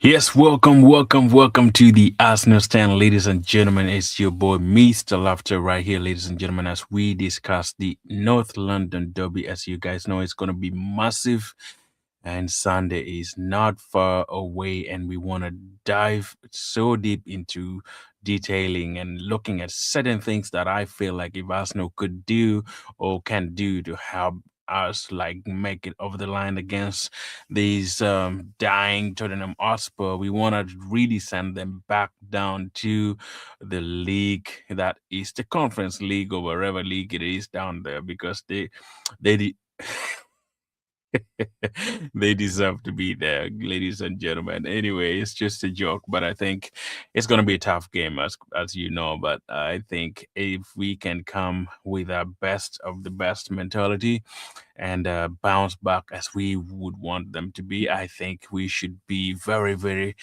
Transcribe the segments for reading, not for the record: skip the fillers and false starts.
Yes, welcome to the Arsenal stand, ladies and gentlemen. It's your boy, Mr. Laughter, right here, ladies and gentlemen, as we discuss the North London Derby. As you guys know, it's going to be massive, and Sunday is not far away, and we want to dive so deep into detailing and looking at certain things that I feel like if Arsenal could do or can do to help us like make it over the line against these dying Tottenham Hotspur. We want to really send them back down to the league that is the Conference League or wherever league it is down there because they de- they deserve to be there, ladies and gentlemen. Anyway, it's just a joke, but I think it's going to be a tough game, as you know. But I think if we can come with our best of the best mentality and bounce back as we would want them to be, I think we should be very, very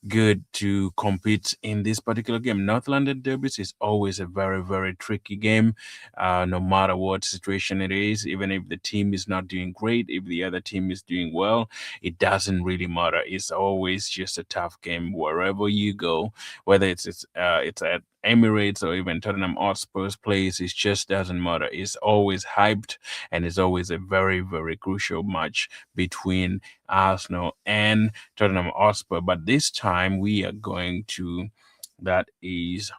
good to compete in this particular game. North London derbies is always a very, very tricky game, no matter what situation it is. Even if the team is not doing great, if the other team is doing well, it doesn't really matter. It's always just a tough game wherever you go, whether it's at Emirates or even Tottenham Hotspur's place. It just doesn't matter. It's always hyped, and it's always a very, very crucial match between Arsenal and Tottenham Hotspur. But this time we are going to that is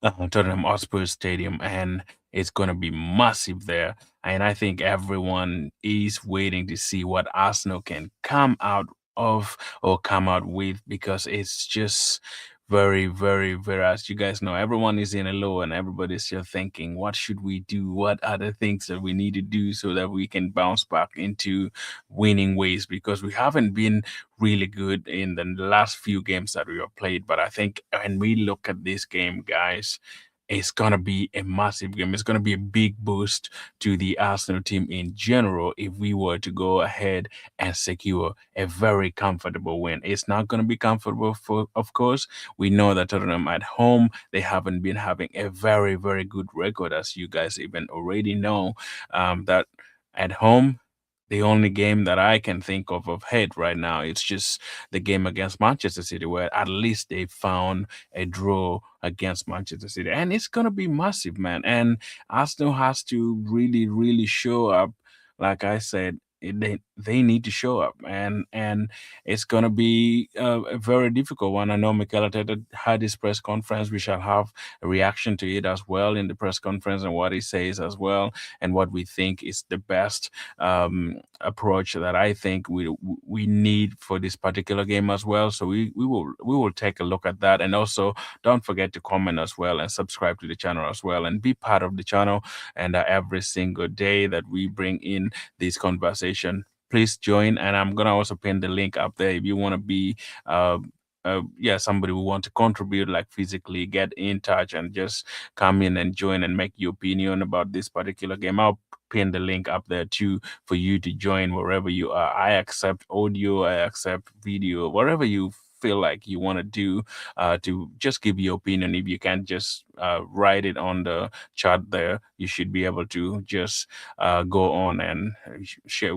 Tottenham Hotspur Stadium, and it's going to be massive there. And I think everyone is waiting to see what Arsenal can come out of or come out with because it's just very, very, very, as you guys know, everyone is in a low and everybody's just thinking, what should we do? What are the things that we need to do so that we can bounce back into winning ways? Because we haven't been really good in the last few games that we have played. But I think when we look at this game, guys, it's going to be a massive game. It's going to be a big boost to the Arsenal team in general if we were to go ahead and secure a very comfortable win. It's not going to be comfortable for, of course. We know that Tottenham at home, they haven't been having a very, very good record, as you guys even already know. That at home, the only game that I can think of head right now, it's just the game against Manchester City, where at least they found a draw against Manchester City. And it's gonna be massive, man. And Arsenal has to really, really show up. Like I said, they need to show up, and it's gonna be a very difficult one. I know Mikel Arteta had his press conference. We shall have a reaction to it as well in the press conference and what he says as well, and what we think is the best approach that I think we need for this particular game as well. So we will take a look at that, and also don't forget to comment as well and subscribe to the channel as well, and be part of the channel. And every single day that we bring in this conversation, please join. And I'm gonna also pin the link up there if you want to be. Yeah, somebody who want to contribute, like physically get in touch and just come in and join and make your opinion about this particular game. I'll pin the link up there too for you to join wherever you are. I accept audio, I accept video, whatever you feel like you want to do, to just give your opinion. If you can't just write it on the chat there, you should be able to just go on and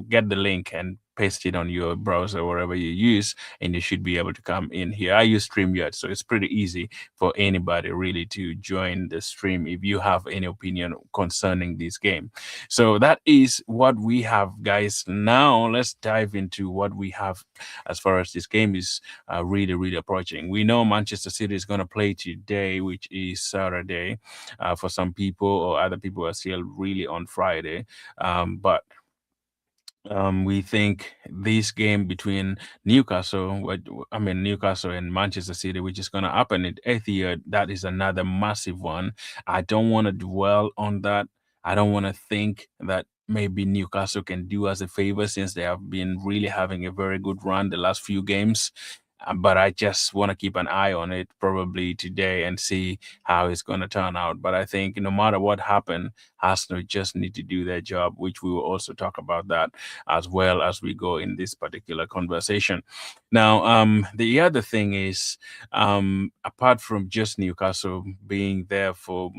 get the link and paste it on your browser wherever you use, and you should be able to come in here. I use StreamYard, so it's pretty easy for anybody really to join the stream if you have any opinion concerning this game. So that is what we have, guys. Now let's dive into what we have as far as this game is really, really approaching. We know Manchester City is going to play today, which is Saturday. For some people, or other people are still really on Friday. But we think this game between Newcastle and Manchester City, which is going to happen at Etihad, that is another massive one. I don't want to dwell on that. I don't want to think that maybe Newcastle can do us a favor since they have been really having a very good run the last few games. But I just want to keep an eye on it probably today and see how it's going to turn out. But I think no matter what happened, Arsenal just need to do their job, which we will also talk about that as well as we go in this particular conversation. Now, the other thing is, apart from just Newcastle being there for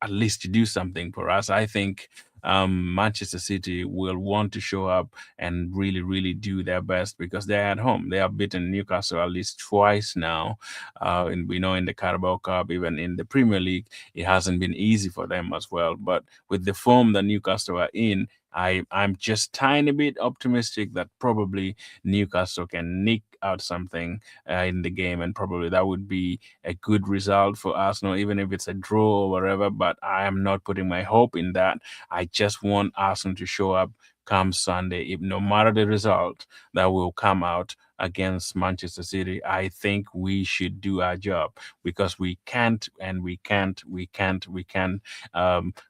at least to do something for us, I think Manchester City will want to show up and really, really do their best because they're at home. They have beaten Newcastle at least twice now. And we know in the Carabao Cup, even in the Premier League, it hasn't been easy for them as well. But with the form that Newcastle are in, I'm just tiny bit optimistic that probably Newcastle can nick out something in the game, and probably that would be a good result for Arsenal, even if it's a draw or whatever. But I am not putting my hope in that. I just want Arsenal to show up come Sunday, if no matter the result that will come out against Manchester City. I think we should do our job because we can't and we can't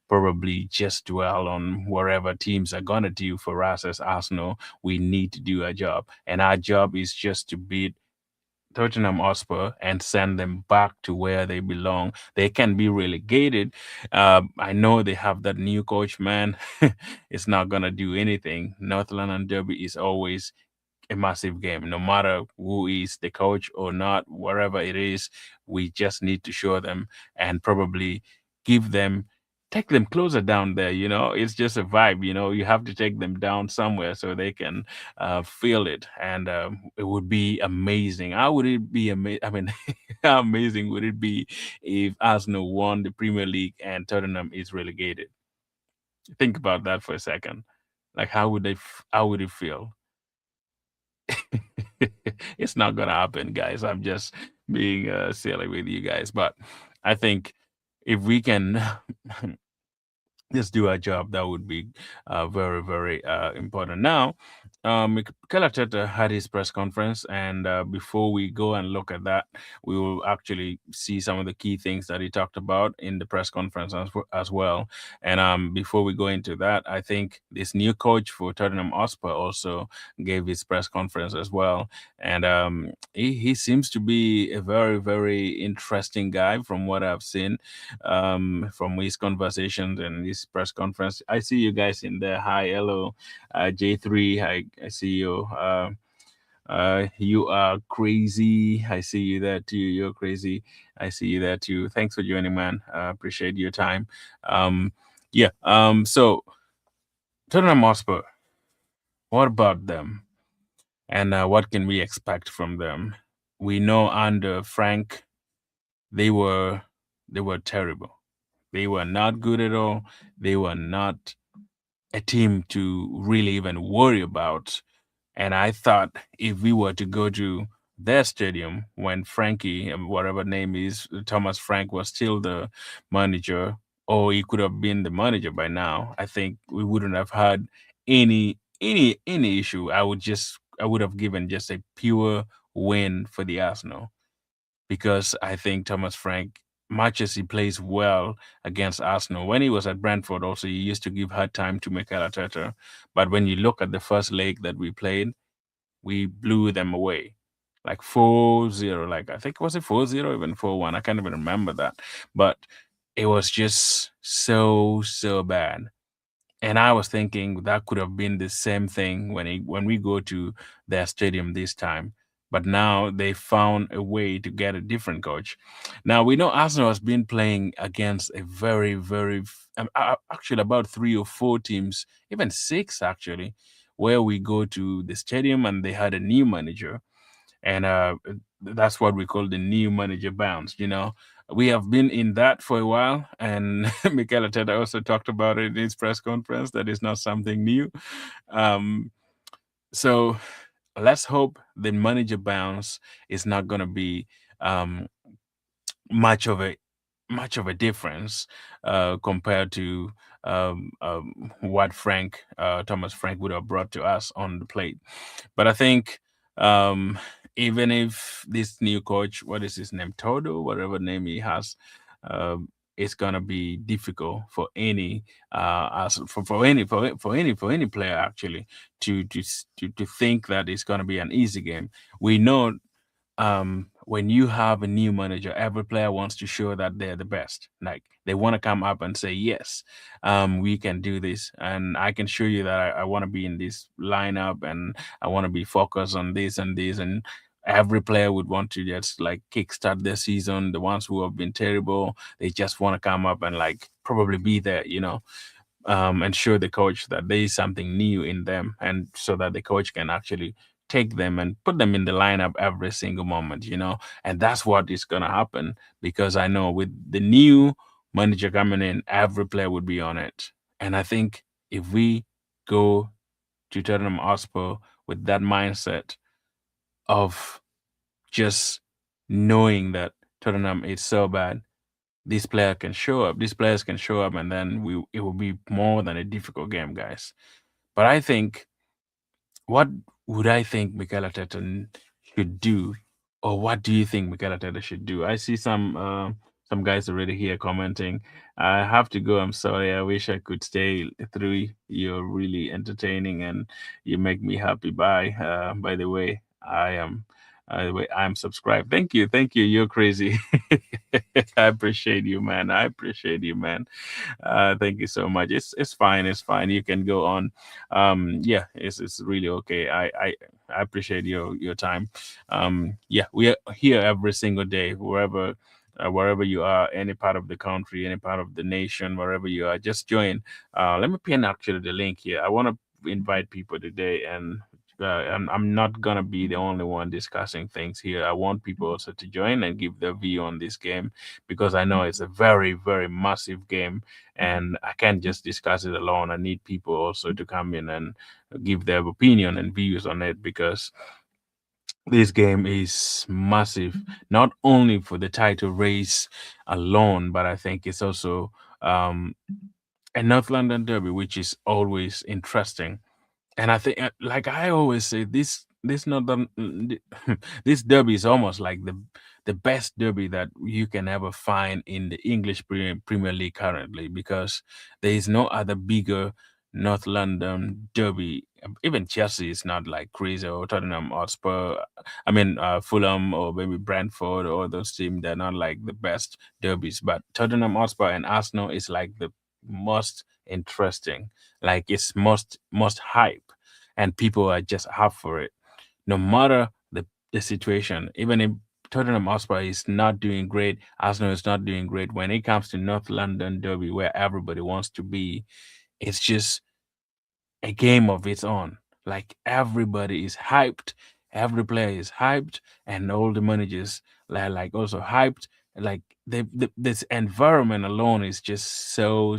probably just dwell on whatever teams are gonna do for us as Arsenal. We need to do our job, and our job is just to beat Tottenham Hotspur and send them back to where they belong. They can be relegated. I know they have that new coach, man. It's not gonna do anything. North London Derby is always a massive game, no matter who is the coach or not, wherever it is. We just need to show them and probably give them, take them closer down there. It's just a vibe. You have to take them down somewhere so they can feel it, and it would be amazing. How would it be amazing? I mean, how amazing would it be if Arsenal won the Premier League and Tottenham is relegated? Think about that for a second. Like, how would it feel? It's not gonna happen, guys. I'm just being silly with you guys, but I think if we can just do our job, that would be very, very important. Now, Mikel Arteta had his press conference, and before we go and look at that, we will actually see some of the key things that he talked about in the press conference as well. And before we go into that, I think this new coach for Tottenham Hotspur also gave his press conference as well, and he seems to be a very, very interesting guy from what I've seen from his conversations and his press conference. I see you guys in there. Hi, hello, J3. I see you. You are crazy. I see you there too. You're crazy. I see you there too. Thanks for joining, man. Appreciate your time. Yeah. So Tottenham Hotspur. What about them? And what can we expect from them? We know under Frank, they were they were terrible. They were not good at all. They were not a team to really even worry about. And I thought if we were to go to their stadium when Frankie, whatever name is, Thomas Frank was still the manager, or he could have been the manager by now, I think we wouldn't have had any issue. I would have given just a pure win for the Arsenal because I think Thomas Frank, much as he plays well against Arsenal, when he was at Brentford, also he used to give hard time to Mikel Arteta. But when you look at the first leg that we played, we blew them away. Like 4-0, like I think was it 4-0, even 4-1. I can't even remember that. But it was just so bad. And I was thinking that could have been the same thing when we go to their stadium this time. But now they found a way to get a different coach. Now we know Arsenal has been playing against a very, actually about 3 or 4 teams, even 6 actually, where we go to the stadium and they had a new manager, and that's what we call the new manager bounce. We have been in that for a while, and Mikel Arteta also talked about it in his press conference. That is not something new. Um, so let's hope the manager bounce is not going to be um, much of a difference compared to what Thomas Frank would have brought to us on the plate. But I think um, even if this new coach, what is his name, Todo, whatever name he has, it's gonna be difficult for any as for any player actually to think that it's gonna be an easy game. We know when you have a new manager, every player wants to show that they're the best. Like they want to come up and say, yes, we can do this. And I can show you that I want to be in this lineup and I want to be focused on this and this. And every player would want to just like kickstart their season. The ones who have been terrible, they just want to come up and like probably be there. and show the coach that there is something new in them, and so that the coach can actually take them and put them in the lineup every single moment, and that's what is going to happen, because I know with the new manager coming in, every player would be on it. And I think if we go to Tottenham Hotspur with that mindset of just knowing that Tottenham is so bad, this player can show up. These players can show up, and then it will be more than a difficult game, guys. But I think, what would I think Mikel Arteta should do, or what do you think Mikel Arteta should do? I see some guys already here commenting. I have to go. I'm sorry. I wish I could stay through. You're really entertaining, and you make me happy. Bye. By the way, I am. I'm subscribed. Thank you. Thank you. You're crazy. I appreciate you, man. I appreciate you, man. Thank you so much. It's fine. It's fine. You can go on. Yeah, it's really okay. I appreciate your time. Yeah, we are here every single day, wherever you are, any part of the country, any part of the nation, wherever you are, just join. Let me pin actually the link here. I want to invite people today, and I'm not gonna be the only one discussing things here. I want people also to join and give their view on this game, because I know it's a very, very massive game, and I can't just discuss it alone. I need people also to come in and give their opinion and views on it, because this game is massive, not only for the title race alone, but I think it's also a North London derby, which is always interesting. And I think, like I always say, this northern this derby is almost like the best derby that you can ever find in the English Premier League currently, because there is no other bigger North London derby. Even Chelsea is not like crazy, or Tottenham Hotspur. I mean, Fulham or maybe Brentford or those teams. They're not like the best derbies, but Tottenham Hotspur and Arsenal is like the most interesting, like it's most hype, and people are just up for it, no matter the situation. Even if Tottenham Hotspur is not doing great, Arsenal is not doing great, when it comes to North London derby, where everybody wants to be, it's just a game of its own. Like everybody is hyped, every player is hyped, and all the managers like also hyped. Like this environment alone is just so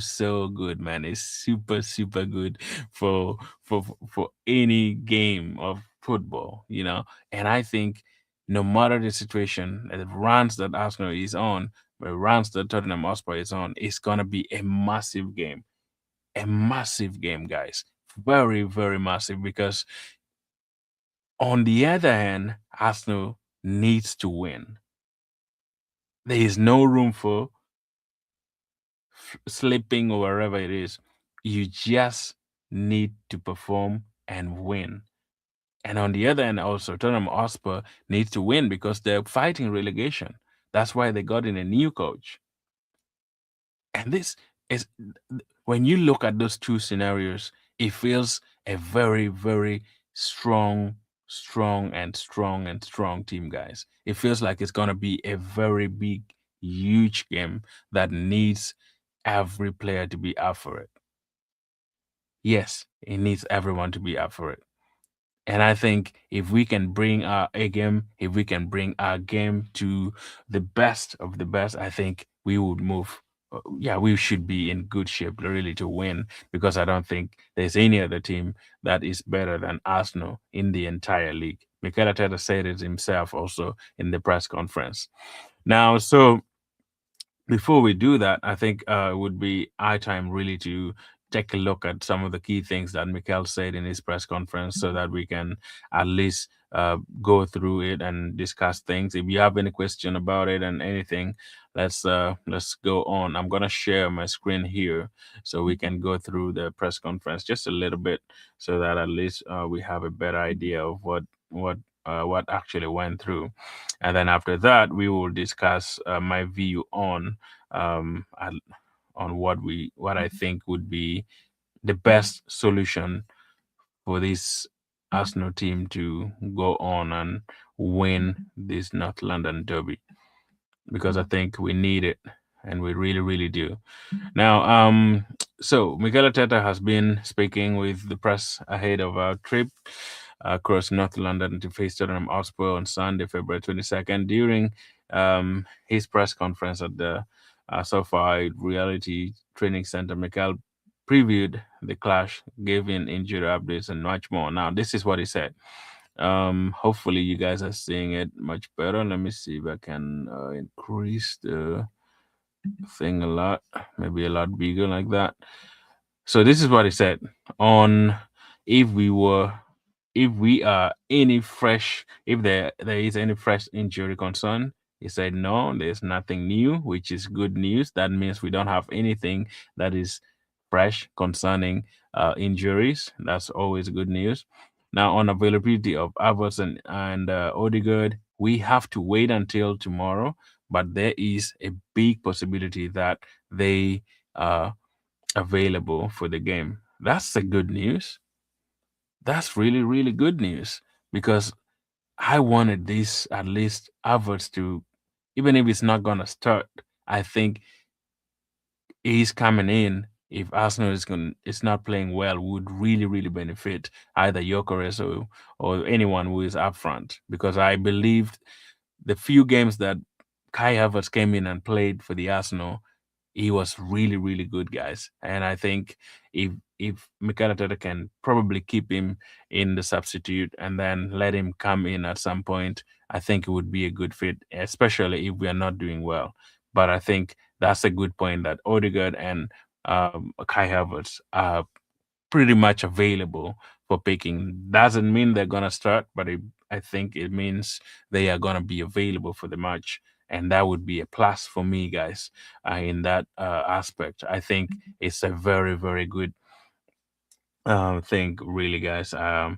good, man. It's super good for for any game of football, And I think no matter the situation, the runs that Arsenal is on, the runs that Tottenham Hotspur is on, it's gonna be a massive game, guys. Very, very massive, because on the other hand, Arsenal needs to win. There is no room for slipping or wherever it is. You just need to perform and win. And on the other hand, also, Tottenham Hotspur needs to win, because they're fighting relegation. That's why they got in a new coach. And this is, when you look at those two scenarios, it feels a very, very strong, strong team, guys. It feels like it's going to be a very big, huge game that needs every player to be up for it. Yes, it needs everyone to be up for it. And I think if we can bring our A game, if we can bring our game to the best of the best, I think we would move. Yeah, we should be in good shape really to win, because I don't think there's any other team that is better than Arsenal in the entire league. Mikel Arteta said it himself also in the press conference. Now, so before we do that, I think it would be our time really to take a look at some of the key things that Mikel said in his press conference, so that we can at least go through it and discuss things. If you have any question about it and anything, let's go on. I'm gonna share my screen here so we can go through the press conference just a little bit, so that at least we have a better idea of what actually went through. And then after that, we will discuss my view on what I think would be the best solution for this Arsenal team to go on and win this North London derby, because I think we need it, and we really do. Now, So, Mikel Arteta has been speaking with the press ahead of our trip across North London to face Tottenham Hotspur on Sunday, February 22nd. During his press conference at the SoFi Reality Training Center, Mikel previewed the clash, gave in injury updates, and much more. Now, this is what he said. Hopefully, you guys are seeing it much better. Let me see if I can increase the thing a lot, maybe a lot bigger like that. So this is what he said on if we were if we are any fresh if there is any fresh injury concern. He said no, there's nothing new, which is good news. That means we don't have anything that is fresh concerning injuries. That's always good news. Now on availability of Havertz and Odegaard, we have to wait until tomorrow, but there is a big possibility that they available for the game. That's the good news. That's really, really good news because I wanted this at least Havertz to, even if it's not gonna start, I think he's coming in. If Arsenal is not playing well, would really, really benefit either Gyökeres or anyone who is up front because I believed the few games that Kai Havertz came in and played for the Arsenal, he was really, really good, guys. And I think if Mikel Arteta can probably keep him in the substitute and then let him come in at some point, I think it would be a good fit, especially if we are not doing well. But I think that's a good point that Odegaard and Kai Havertz are pretty much available for picking. Doesn't mean they're gonna start, but I think it means they are gonna be available for the match, and that would be a plus for me, guys. In that aspect, I think it's a very, very good thing, really, guys. To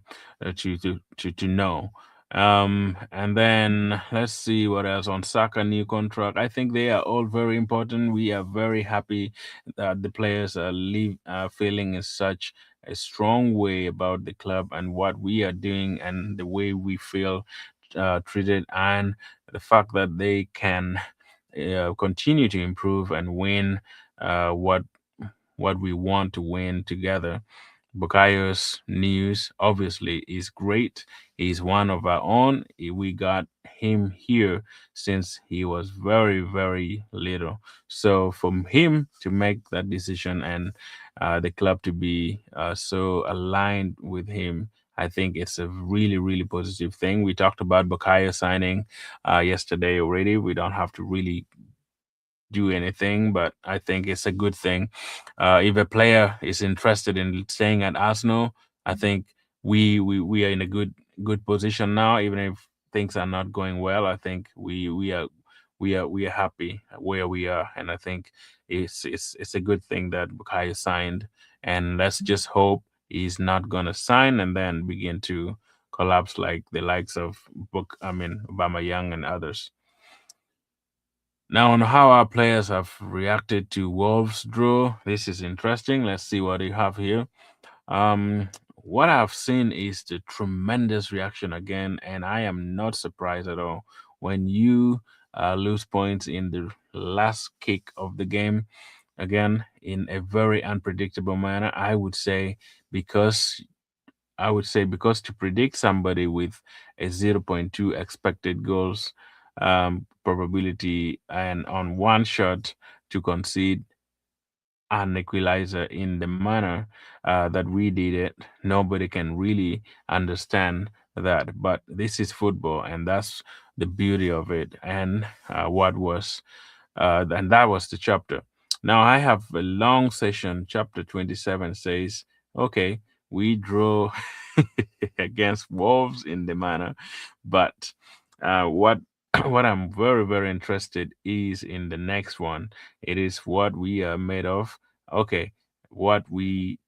know. And then let's see what else on Saka new contract. I think they are all very important. We are very happy that the players are feeling in such a strong way about the club and what we are doing and the way we feel treated, and the fact that they can continue to improve and win what we want to win together. Bukayo's news obviously is great. He's one of our own. We got him here since he was very, very little. So for him to make that decision and the club to be so aligned with him, I think it's a really, really positive thing. We talked about Bukayo signing yesterday already. We don't have to really do anything, but I think it's a good thing. If a player is interested in staying at Arsenal, I think we are in a good position now. Even if things are not going well, I think we are happy where we are, and I think it's a good thing that Bukayo signed. And let's just hope he's not gonna sign and then begin to collapse like the likes of Obama Young and others. Now, on how our players have reacted to Wolves' draw, this is interesting. Let's see what you have here. What I've seen is the tremendous reaction again, and I am not surprised at all. When you lose points in the last kick of the game, again, in a very unpredictable manner, because because to predict somebody with a zero point 0.2 expected goals probability and on one shot to concede an equalizer in the manner that we did it, nobody can really understand that. But this is football, and that's the beauty of it. And that was the chapter. Now I have a long session. Chapter 27 says, okay, we draw against Wolves in the manner, but what what I'm very, very interested is in the next one. It is what we are made of. Okay, what we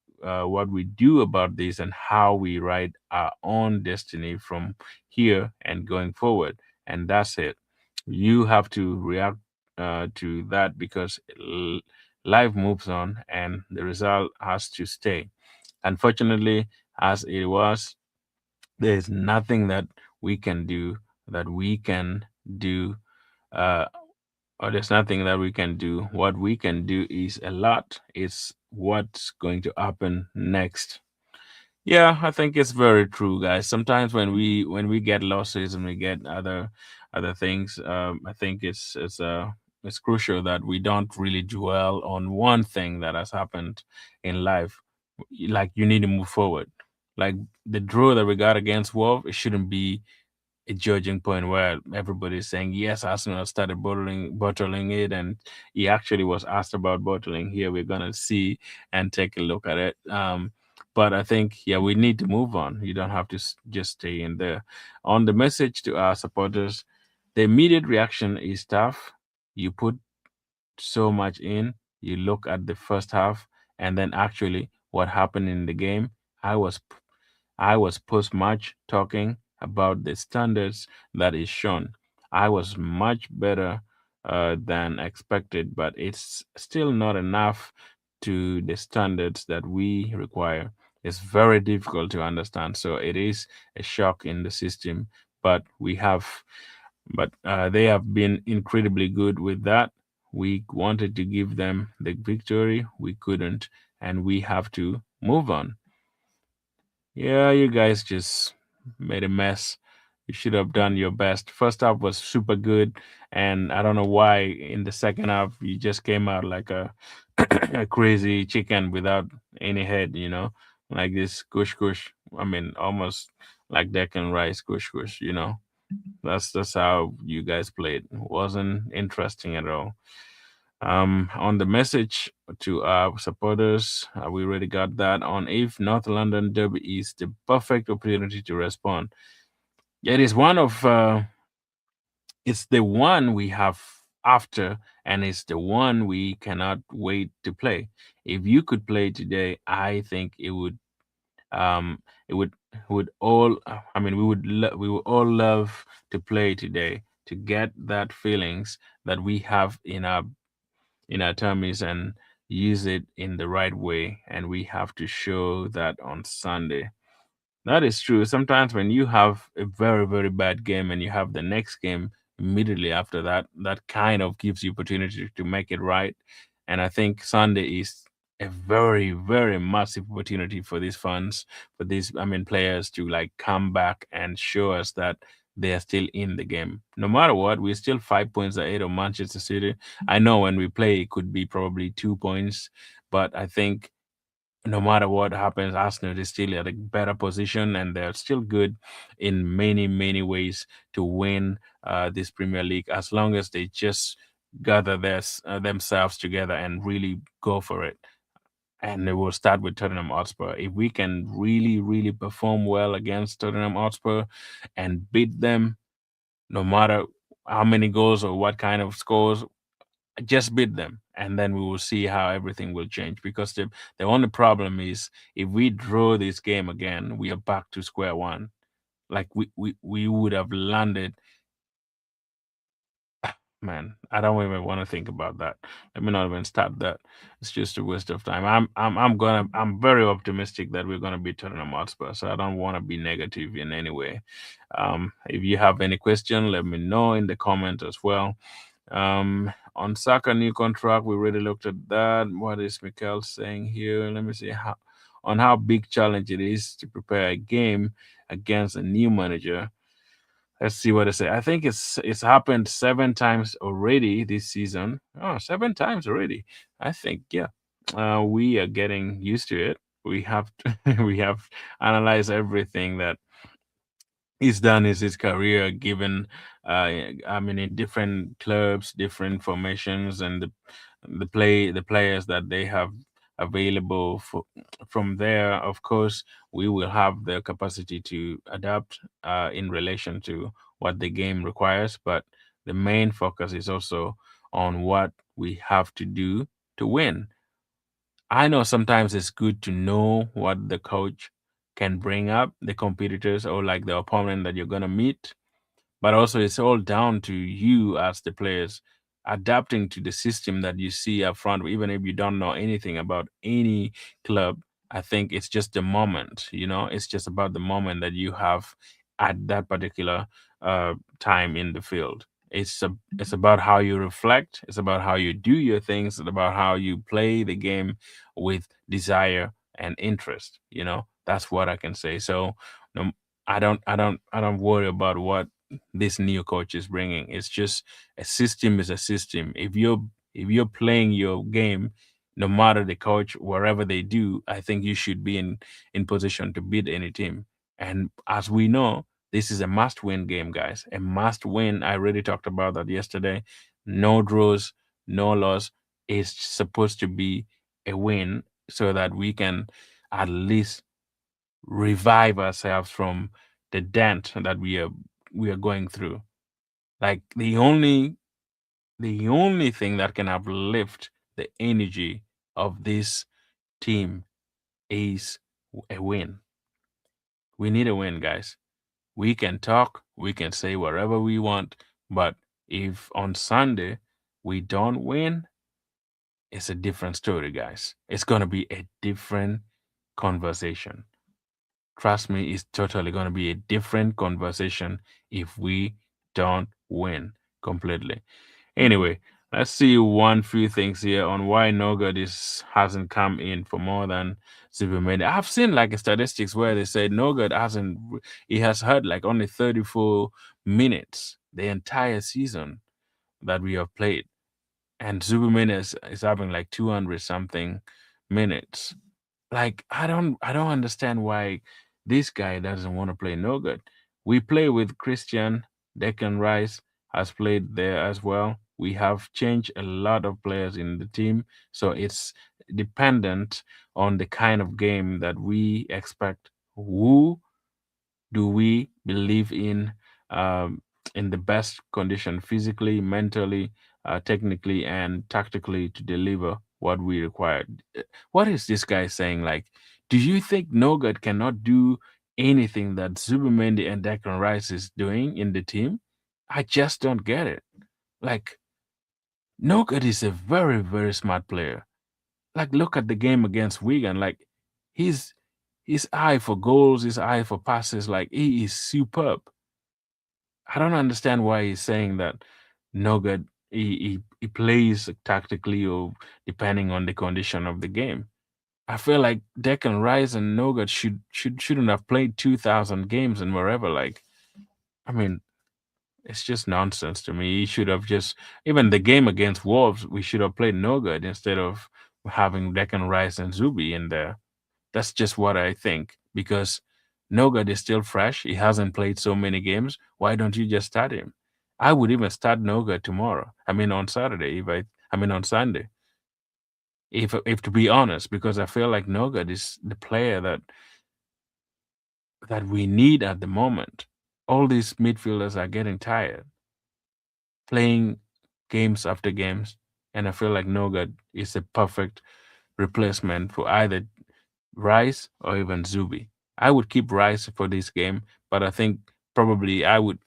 do about this and how we write our own destiny from here and going forward. And that's it. You have to react to that because life moves on and the result has to stay. Unfortunately, as it was, there is nothing that we can do that we can do uh, or there's nothing that we can do. What we can do is a lot. It's what's going to happen next. Yeah, I think it's very true, guys. Sometimes when we get losses and we get other things, I think it's crucial that we don't really dwell on one thing that has happened in life. Like you need to move forward. Like the draw that we got against Wolf, it shouldn't be a judging point where everybody's saying yes, Arsenal started bottling it, and he actually was asked about bottling. Here we're gonna see and take a look at it. But I think yeah, we need to move on. You don't have to just stay in there. On the message to our supporters, the immediate reaction is tough. You put so much in. You look at the first half, and then actually what happened in the game. I was I was post match talking about the standards that is shown. I was much better than expected, but it's still not enough to the standards that we require. It's very difficult to understand. So it is a shock in the system, but they have been incredibly good with that. We wanted to give them the victory, we couldn't, and we have to move on. Yeah, you guys just made a mess. You should have done your best. First half was super good, and I don't know why in the second half you just came out like a, a crazy chicken without any head, like this kush kush. I mean, almost like Deccan Rice kush kush. That's how you guys played. It wasn't interesting at all. On the message to our supporters, we already got that on if North London Derby is the perfect opportunity to respond. It is it's the one we have after, and it's the one we cannot wait to play. If you could play today, I think it would all. I mean, we would all love to play today to get that feelings that we have in our tummies and use it in the right way. And we have to show that on Sunday. That is true. Sometimes when you have a very, very bad game and you have the next game immediately after that, that kind of gives you opportunity to make it right. And I think Sunday is a very, very massive opportunity for these fans, for these, I mean, players to like come back and show us that they are still in the game. No matter what, we're still 5 points ahead of Manchester City. I know when we play, it could be probably 2 points, but I think no matter what happens, Arsenal is still at a better position and they're still good in many, many ways to win this Premier League as long as they just gather themselves together and really go for it. And it will start with Tottenham Hotspur. If we can really, really perform well against Tottenham Hotspur and beat them, no matter how many goals or what kind of scores, just beat them and then we will see how everything will change because the only problem is if we draw this game again we are back to square one, like we would have landed. Man, I don't even want to think about that. Let me not even start that. It's just a waste of time. I'm very optimistic that we're gonna be Tottenham Hotspur, so I don't want to be negative in any way. If you have any question let me know in the comment as well. On Saka new contract, we already looked at that. What is Mikel saying here? Let me see how big challenge it is to prepare a game against a new manager. Let's see what I say. I think it's happened 7 times already this season. Oh, 7 times already. I think yeah. We are getting used to it. We have we have analyzed everything that he's done is his career given I mean in different clubs, different formations and the players that they have available from there. Of course we will have the capacity to adapt in relation to what the game requires, but the main focus is also on what we have to do to win. I know sometimes it's good to know what the coach can bring up, the competitors or like the opponent that you're going to meet, but also it's all down to you as the players adapting to the system that you see up front, even if you don't know anything about any club. I think it's just the moment, it's just about the moment that you have at that particular time in the field. It's about how you reflect. It's about how you do your things. It's about how you play the game with desire and interest. That's what I can say. So, no, I don't worry about what this new coach is bringing. It's just a system is a system. If you're playing your game, no matter the coach, wherever they do, I think you should be in position to beat any team. And as we know, this is a must win game, guys. A must win. I already talked about that yesterday. No draws, no loss. It's supposed to be a win so that we can at least revive ourselves from the dent that we are going through. Like the only thing that can uplift the energy of this team is a win. We need a win, guys. We can talk, we can say whatever we want, but if on Sunday we don't win, it's a different story, guys. It's going to be a different conversation. Trust me, it's totally going to be a different conversation if we don't win completely. Anyway, let's see one few things here on why Nogard is hasn't come in for more than Zubimendi. I've seen like statistics where they say Nogard he has had like only 34 minutes the entire season that we have played, and Zubimendi is having like 200 something minutes. Like I don't understand why this guy doesn't want to play no good. We play with Christian. Declan Rice has played there as well. We have changed a lot of players in the team, so it's dependent on the kind of game that we expect. Who do we believe in the best condition physically, mentally, technically, and tactically to deliver what we require? What is this guy saying? Like, do you think Nogard cannot do anything that Zubimendi and Declan Rice is doing in the team? I just don't get it. Like, Nogard is a very, very smart player. Like, look at the game against Wigan. Like, his his eye for goals, his eye for passes, like he is superb. I don't understand why he's saying that Nogard he plays tactically or depending on the condition of the game. I feel like Declan Rice and Nogard shouldn't have played 2,000 games and wherever. Like, I mean, it's just nonsense to me. He should have just even the game against Wolves. We should have played Nogard instead of having Declan Rice and Zubi in there. That's just what I think because Nogard is still fresh. He hasn't played so many games. Why don't you just start him? I would even start Nogard tomorrow. I mean on Saturday if I mean on Sunday. If to be honest, because I feel like Nogard is the player that we need at the moment. All these midfielders are getting tired playing games after games, and I feel like Nogard is a perfect replacement for either Rice or even Zubi. I would keep Rice for this game, but I think probably I would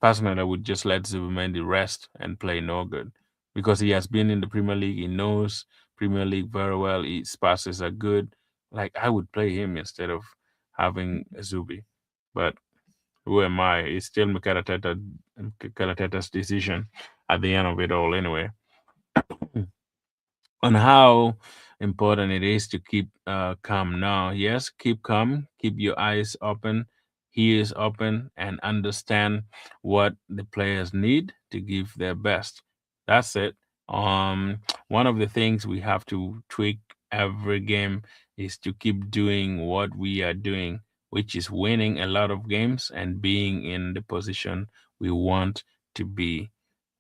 just let Zubimendi rest and play Nogard because he has been in the Premier League. He knows Premier League very well. His passes are good. Like I would play him instead of having Zubi. But who am I? It's still Mikel Arteta's decision at the end of it all, anyway. On how important it is to keep calm now. Yes, keep calm, keep your eyes open, ears open, and understand what the players need to give their best. That's it. One of the things we have to tweak every game is to keep doing what we are doing, which is winning a lot of games and being in the position we want to be.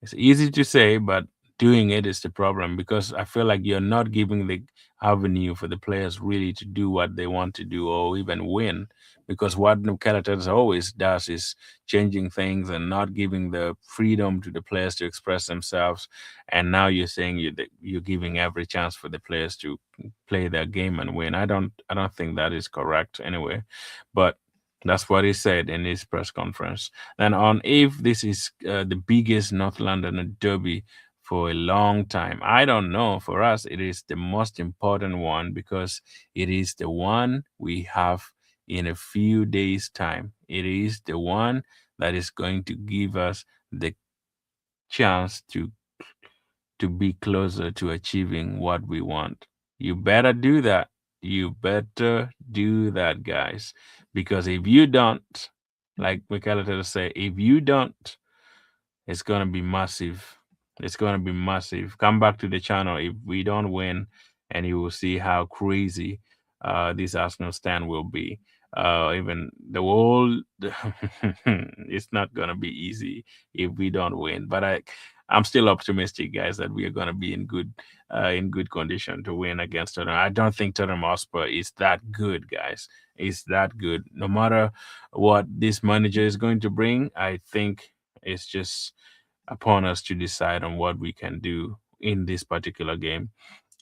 It's easy to say, but doing it is the problem because I feel like you're not giving the avenue for the players really to do what they want to do or even win. Because what Nukelaters always does is changing things and not giving the freedom to the players to express themselves. And now you're saying that you're giving every chance for the players to play their game and win. I don't think that is correct anyway. But that's what he said in his press conference. And on if this is the biggest North London derby for a long time. I don't know. For us, it is the most important one because it is the one we have in a few days' time. It is the one that is going to give us the chance to be closer to achieving what we want. You better do that. You better do that, guys. Because if you don't, like Michaela say, if you don't, it's gonna be massive. It's gonna be massive. Come back to the channel if we don't win, and you will see how crazy this Arsenal stand will be. Even the whole, it's not gonna be easy if we don't win. But I'm still optimistic, guys, that we are gonna be in good condition to win against Tottenham. I don't think Tottenham Hotspur is that good, guys. It's that good. No matter what this manager is going to bring, I think it's just upon us to decide on what we can do in this particular game.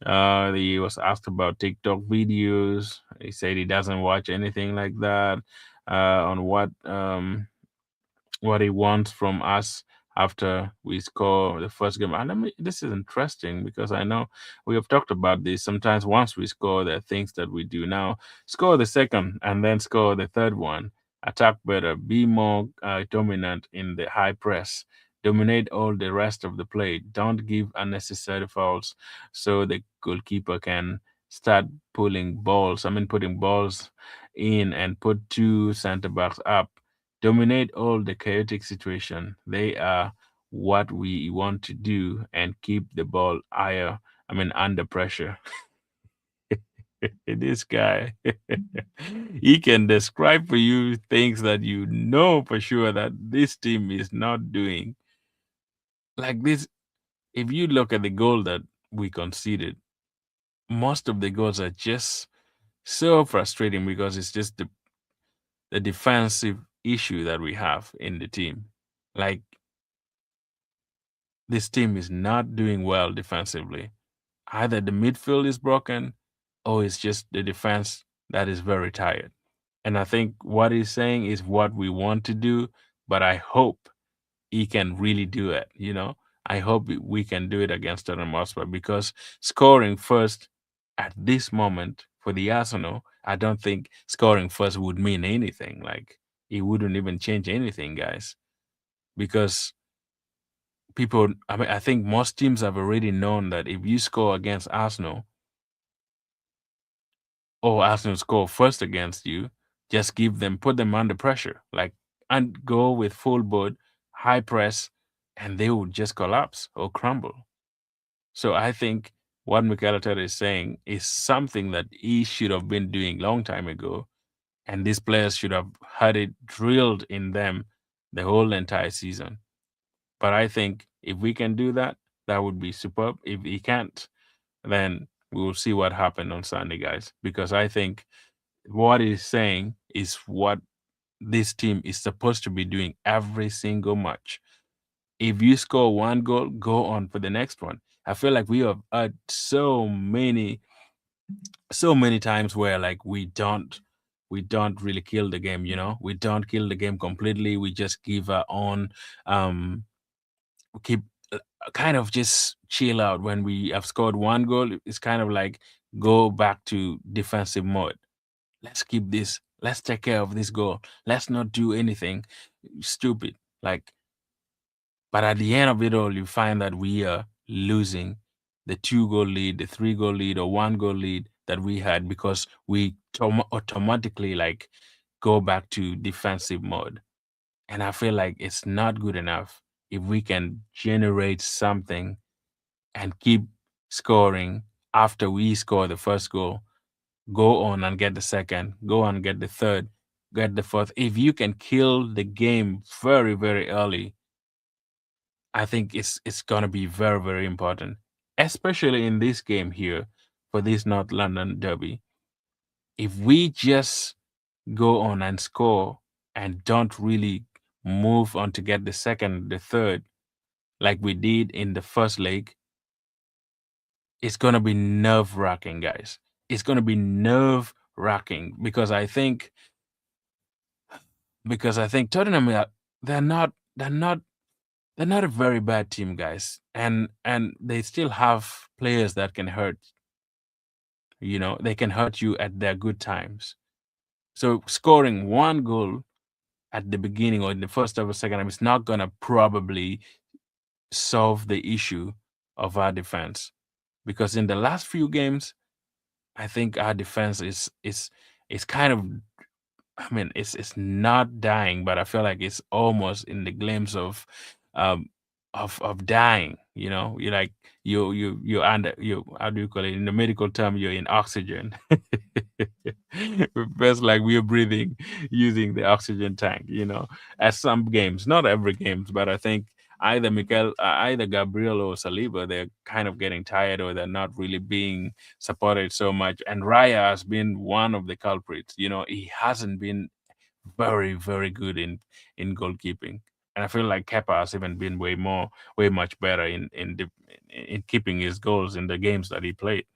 He was asked about TikTok videos. He said he doesn't watch anything like that. On what he wants from us after we score the first game. And this is interesting because I know we have talked about this. Sometimes once we score, there are things that we do now. Score the second and then score the third one. Attack better. Be more dominant in the high press. Dominate all the rest of the play. Don't give unnecessary fouls so the goalkeeper can start putting balls in and put two center backs up. Dominate all the chaotic situation. They are what we want to do and keep the ball higher. Under pressure. This guy, he can describe for you things that you know for sure that this team is not doing. Like this, if you look at the goal that we conceded, most of the goals are just so frustrating because it's just the defensive issue that we have in the team. Like this team is not doing well defensively. Either the midfield is broken or it's just the defense that is very tired. And I think what he's saying is what we want to do, but I hope he can really do it, you know? I hope we can do it against Tottenham Hotspur because scoring first at this moment for the Arsenal, I don't think scoring first would mean anything. Like it wouldn't even change anything, guys. Because I think most teams have already known that if you score against Arsenal or Arsenal score first against you, just put them under pressure, like, and go with full board, high press, and they would just collapse or crumble. So I think what Mikel Arteta is saying is something that he should have been doing long time ago, and these players should have had it drilled in them the whole entire season. But I think if we can do that, that would be superb. If he can't, then we will see what happened on Sunday, guys. Because I think what he's saying is what this team is supposed to be doing every single match. If you score one goal, go on for the next one. I feel like we have had so many times where like we don't really kill the game, you know? We don't kill the game completely. We just give our own keep kind of just chill out when we have scored one goal. It's kind of like go back to defensive mode. Let's keep this. Let's take care of this goal. Let's not do anything stupid. Like, but at the end of it all, you find that we are losing the 2 goal lead, the 3 goal lead, or 1 goal lead that we had because we automatically like go back to defensive mode. And I feel like it's not good enough if we can generate something and keep scoring after we score the first goal, go on and get the second, go on and get the third, get the fourth. If you can kill the game very, very early, I think it's gonna be very, very important, especially in this game here for this North London derby. If we just go on and score and don't really move on to get the second, the third, like we did in the first leg, it's gonna be nerve wracking, guys. It's gonna be nerve wracking because I think Tottenham they're not a very bad team, guys, and they still have players that can hurt. You know, they can hurt you at their good times. So scoring one goal at the beginning or in the first or second half is not gonna probably solve the issue of our defense. Because in the last few games, I think our defense is kind of, I mean, it's not dying, but I feel like it's almost in the glimpse um of dying. You know, you're like you're under, you, how do you call it in the medical term? You're in oxygen. It feels like we're breathing using the oxygen tank. You know, at some games, not every games, but I think either Gabriel or Saliba, they're kind of getting tired, or they're not really being supported so much. And Raya has been one of the culprits. You know, he hasn't been very, very good in goalkeeping. And I feel like Kepa has even been way much better in keeping his goals in the games that he played.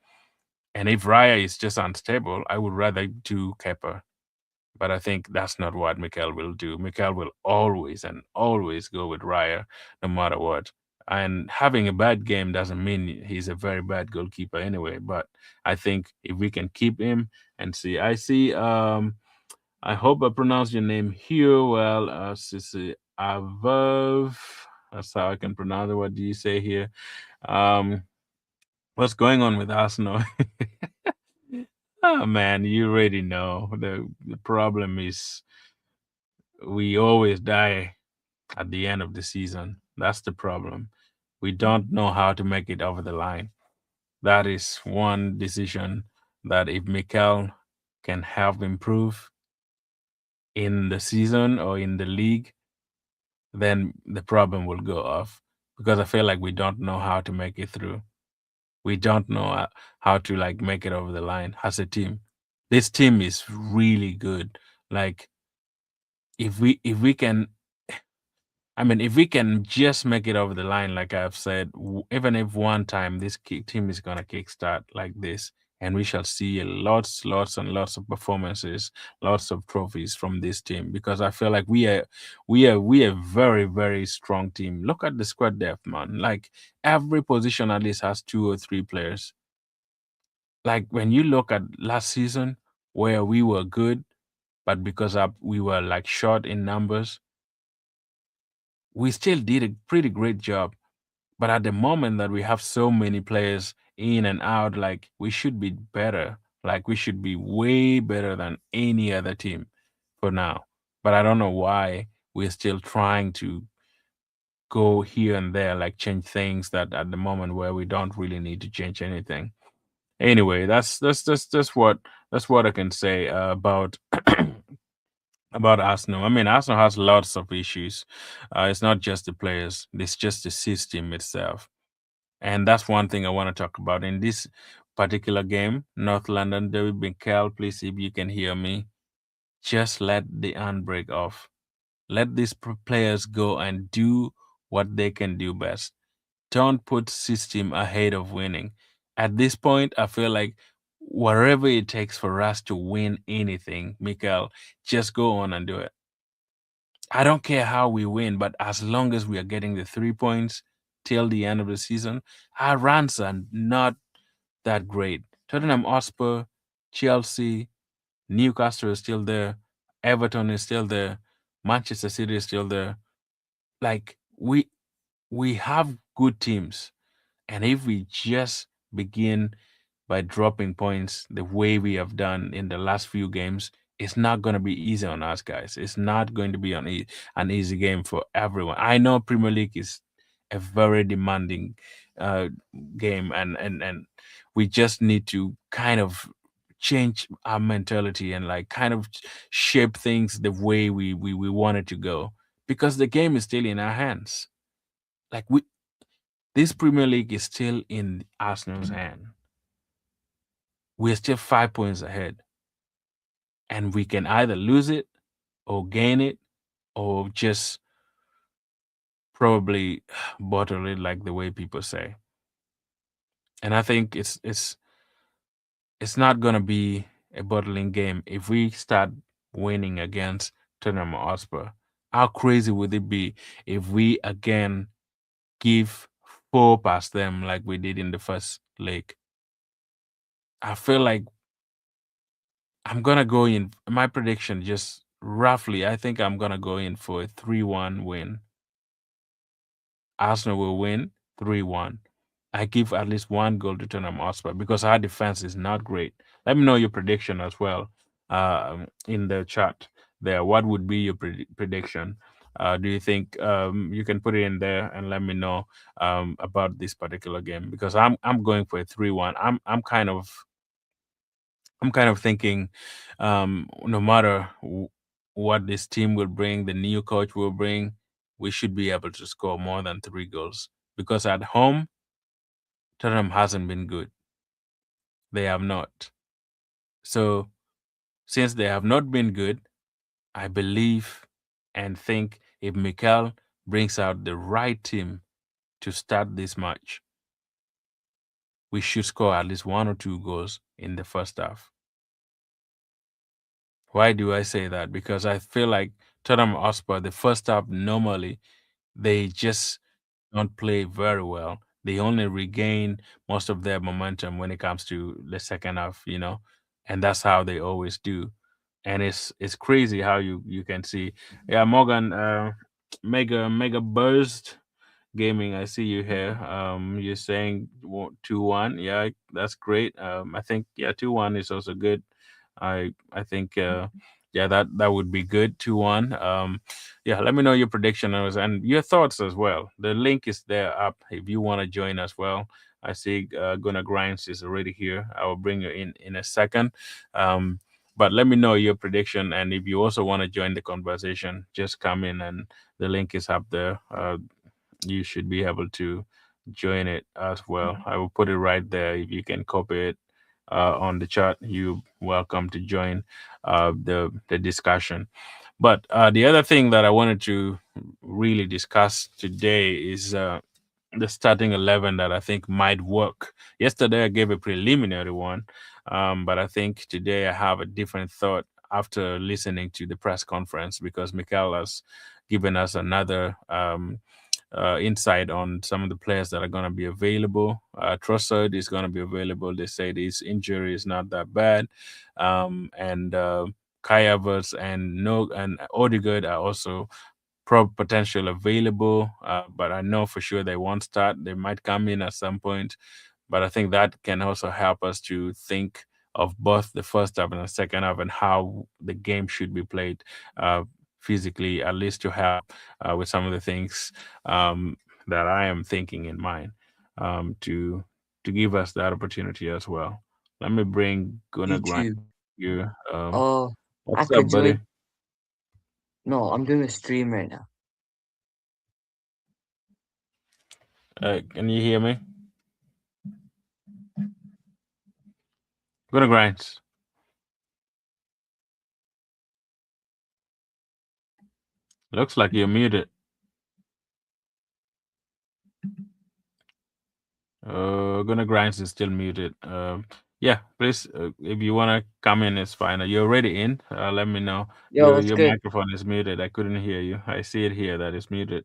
And if Raya is just unstable, I would rather do Kepa. But I think that's not what Mikel will do. Mikel will always and always go with Raya, no matter what. And having a bad game doesn't mean he's a very bad goalkeeper anyway. But I think if we can keep him and see, I see. I hope I pronounced your name here well. Sisi Avav. That's how I can pronounce it. What do you say here? Um, what's going on with Arsenal? Oh man, you already know. The problem is we always die at the end of the season. That's the problem. We don't know how to make it over the line. That is one decision that if Mikel can help improve in the season or in the league, then the problem will go off, because I feel like we don't know how to make it through. We don't know how to like make it over the line as a team. This team is really good. Like if we can, I mean, if we can just make it over the line, like I've said, even if one time this team is gonna kickstart like this, and we shall see lots and lots of performances, lots of trophies from this team, because I feel like we are very very strong team. Look at the squad depth, man. Like every position at least has two or three players. Like when you look at last season where we were good, but because we were like short in numbers, we still did a pretty great job. But at the moment that we have so many players in and out, like we should be better. Like we should be way better than any other team for now. But I don't know why we're still trying to go here and there, like change things that at the moment where we don't really need to change anything. Anyway, that's what I can say about about Arsenal. I mean, Arsenal has lots of issues. It's not just the players; it's just the system itself. And that's one thing I want to talk about in this particular game, North London Derby. Mikel, please, if you can hear me, just let the handbrake off. Let these players go and do what they can do best. Don't put system ahead of winning. At this point, I feel like whatever it takes for us to win anything, Mikel, just go on and do it. I don't care how we win, but as long as we are getting the 3 points till the end of the season, our runs are not that great. Tottenham Hotspur, Chelsea, Newcastle is still there, Everton is still there, Manchester City is still there. Like we have good teams, and if we just begin by dropping points the way we have done in the last few games, it's not going to be easy on us, guys. It's not going to be an easy game for everyone. I know Premier League is a very demanding uh, game, and we just need to kind of change our mentality and like kind of shape things the way we want it to go, because the game is still in our hands. Like this Premier League is still in Arsenal's hand. We're still 5 points ahead, and we can either lose it or gain it, or just probably bottle it, like the way people say. And I think it's not gonna be a bottling game if we start winning against Tottenham Hotspur. How crazy would it be if we again give four past them like we did in the first leg? I feel like I'm gonna go in. My prediction, just roughly, I think I'm gonna go in for a 3-1 win. Arsenal will win 3-1. I give at least one goal to Tottenham Hotspur because our defense is not great. Let me know your prediction as well in the chat there. What would be your prediction? Do you think you can put it in there and let me know about this particular game? Because I'm going for a 3-1. I'm kind of thinking, no matter what this team will bring, the new coach will bring, we should be able to score more than 3 goals. Because at home, Tottenham hasn't been good. They have not. So since they have not been good, I believe and think if Mikel brings out the right team to start this match, we should score at least 1 or 2 goals in the first half. Why do I say that? Because I feel like Tottenham Hotspur, the first half, normally they just don't play very well. They only regain most of their momentum when it comes to the second half, and that's how they always do. And it's crazy how you can see. Yeah, Morgan, mega burst gaming. I see you here. You're saying 2-1. Yeah, that's great. I think, yeah, 2-1 is also good. I think yeah, that would be good. 2-1. Yeah, let me know your prediction and your thoughts as well. The link is there up if you want to join as well. I see Gunnar Grinds is already here. I will bring you in a second. But let me know your prediction, and if you also want to join the conversation, just come in, and the link is up there. You should be able to join it as well. I will put it right there. If you can copy it on the chat, you welcome to join the discussion. But the other thing that I wanted to really discuss today is the starting 11 that I think might work. Yesterday I gave a preliminary one, but I think today I have a different thought after listening to the press conference because Mikel has given us another insight on some of the players that are going to be available. Trossard is going to be available. They say his injury is not that bad, and Kai Havertz and Odegaard are also potential available. But I know for sure they won't start. They might come in at some point, but I think that can also help us to think of both the first half and the second half and how the game should be played physically, at least to help with some of the things that I am thinking in mind to give us that opportunity as well. Let me bring Gunnar Grind YouTube. here. Oh, I What's up, could buddy? join. No, I'm doing a stream right now. Can you hear me? Gunnar Grinds. Looks like you're muted. Gonna Grinds is still muted. Yeah, please, if you wanna come in, it's fine. You're already in. Let me know. Yo, Your what's your good? microphone is muted. I couldn't hear you. I see it here that it's muted.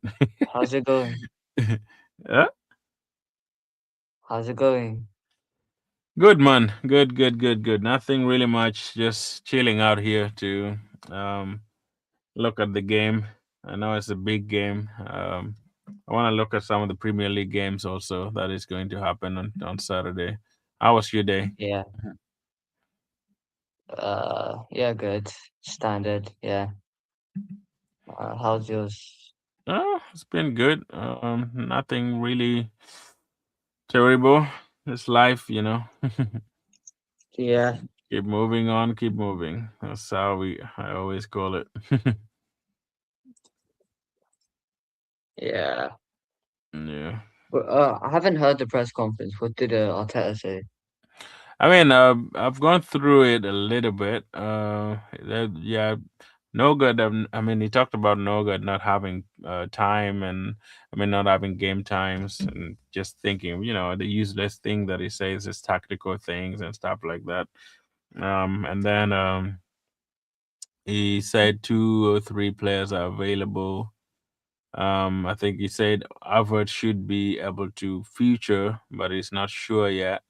How's it going? Yeah, How's it going? good man. Good, good, good, good. Nothing really much. Just chilling out here to um look at the game. I know it's a big game. I want to look at some of the Premier League games also that is going to happen on Saturday. How was your day? Yeah. Yeah, good. Standard. Yeah. How's yours? Oh, it's been good. Nothing really terrible. It's life. Yeah. Keep moving on, keep moving. That's how I always call it. Yeah. Yeah. But I haven't heard the press conference. What did Arteta say? I mean, I've gone through it a little bit. Yeah, no good. I mean, he talked about no good not having time, and I mean, not having game times, and just thinking, the useless thing that he says is tactical things and stuff like that. And then he said 2 or 3 players are available. I think he said Harvard should be able to feature, but he's not sure yet.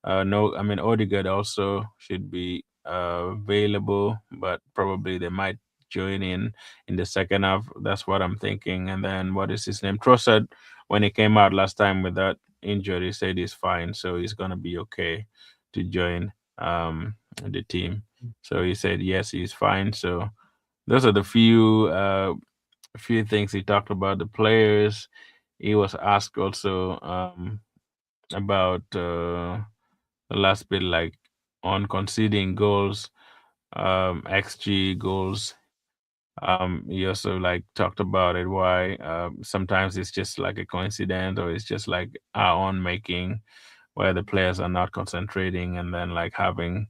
No, I mean Odegaard also should be available, but probably they might join in the second half. That's what I'm thinking. And then what is his name? Trossard when he came out last time with that injury, he said he's fine, so he's gonna be okay to join the team. So he said yes, he's fine. So those are the few things he talked about. The players. He was asked also about the last bit, like on conceding goals, XG goals. He also like talked about it why sometimes it's just like a coincidence or it's just like our own making where the players are not concentrating and then like having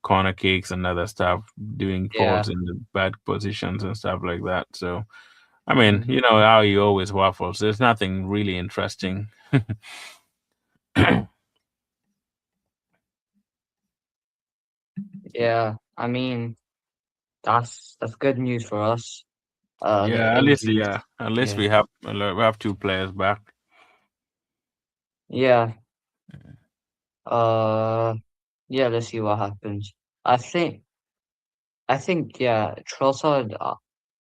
corner kicks and other stuff, doing Yeah. faults in the bad positions and stuff like that. So I mean, Mhm. you know how he always waffles. There's nothing really interesting. Yeah. I mean, that's good news for us. The Yeah, at least injuries. yeah, at least Yeah. we have two players back. Yeah. Uh. Yeah. Let's see what happens. I think. I think. Yeah. Trossard.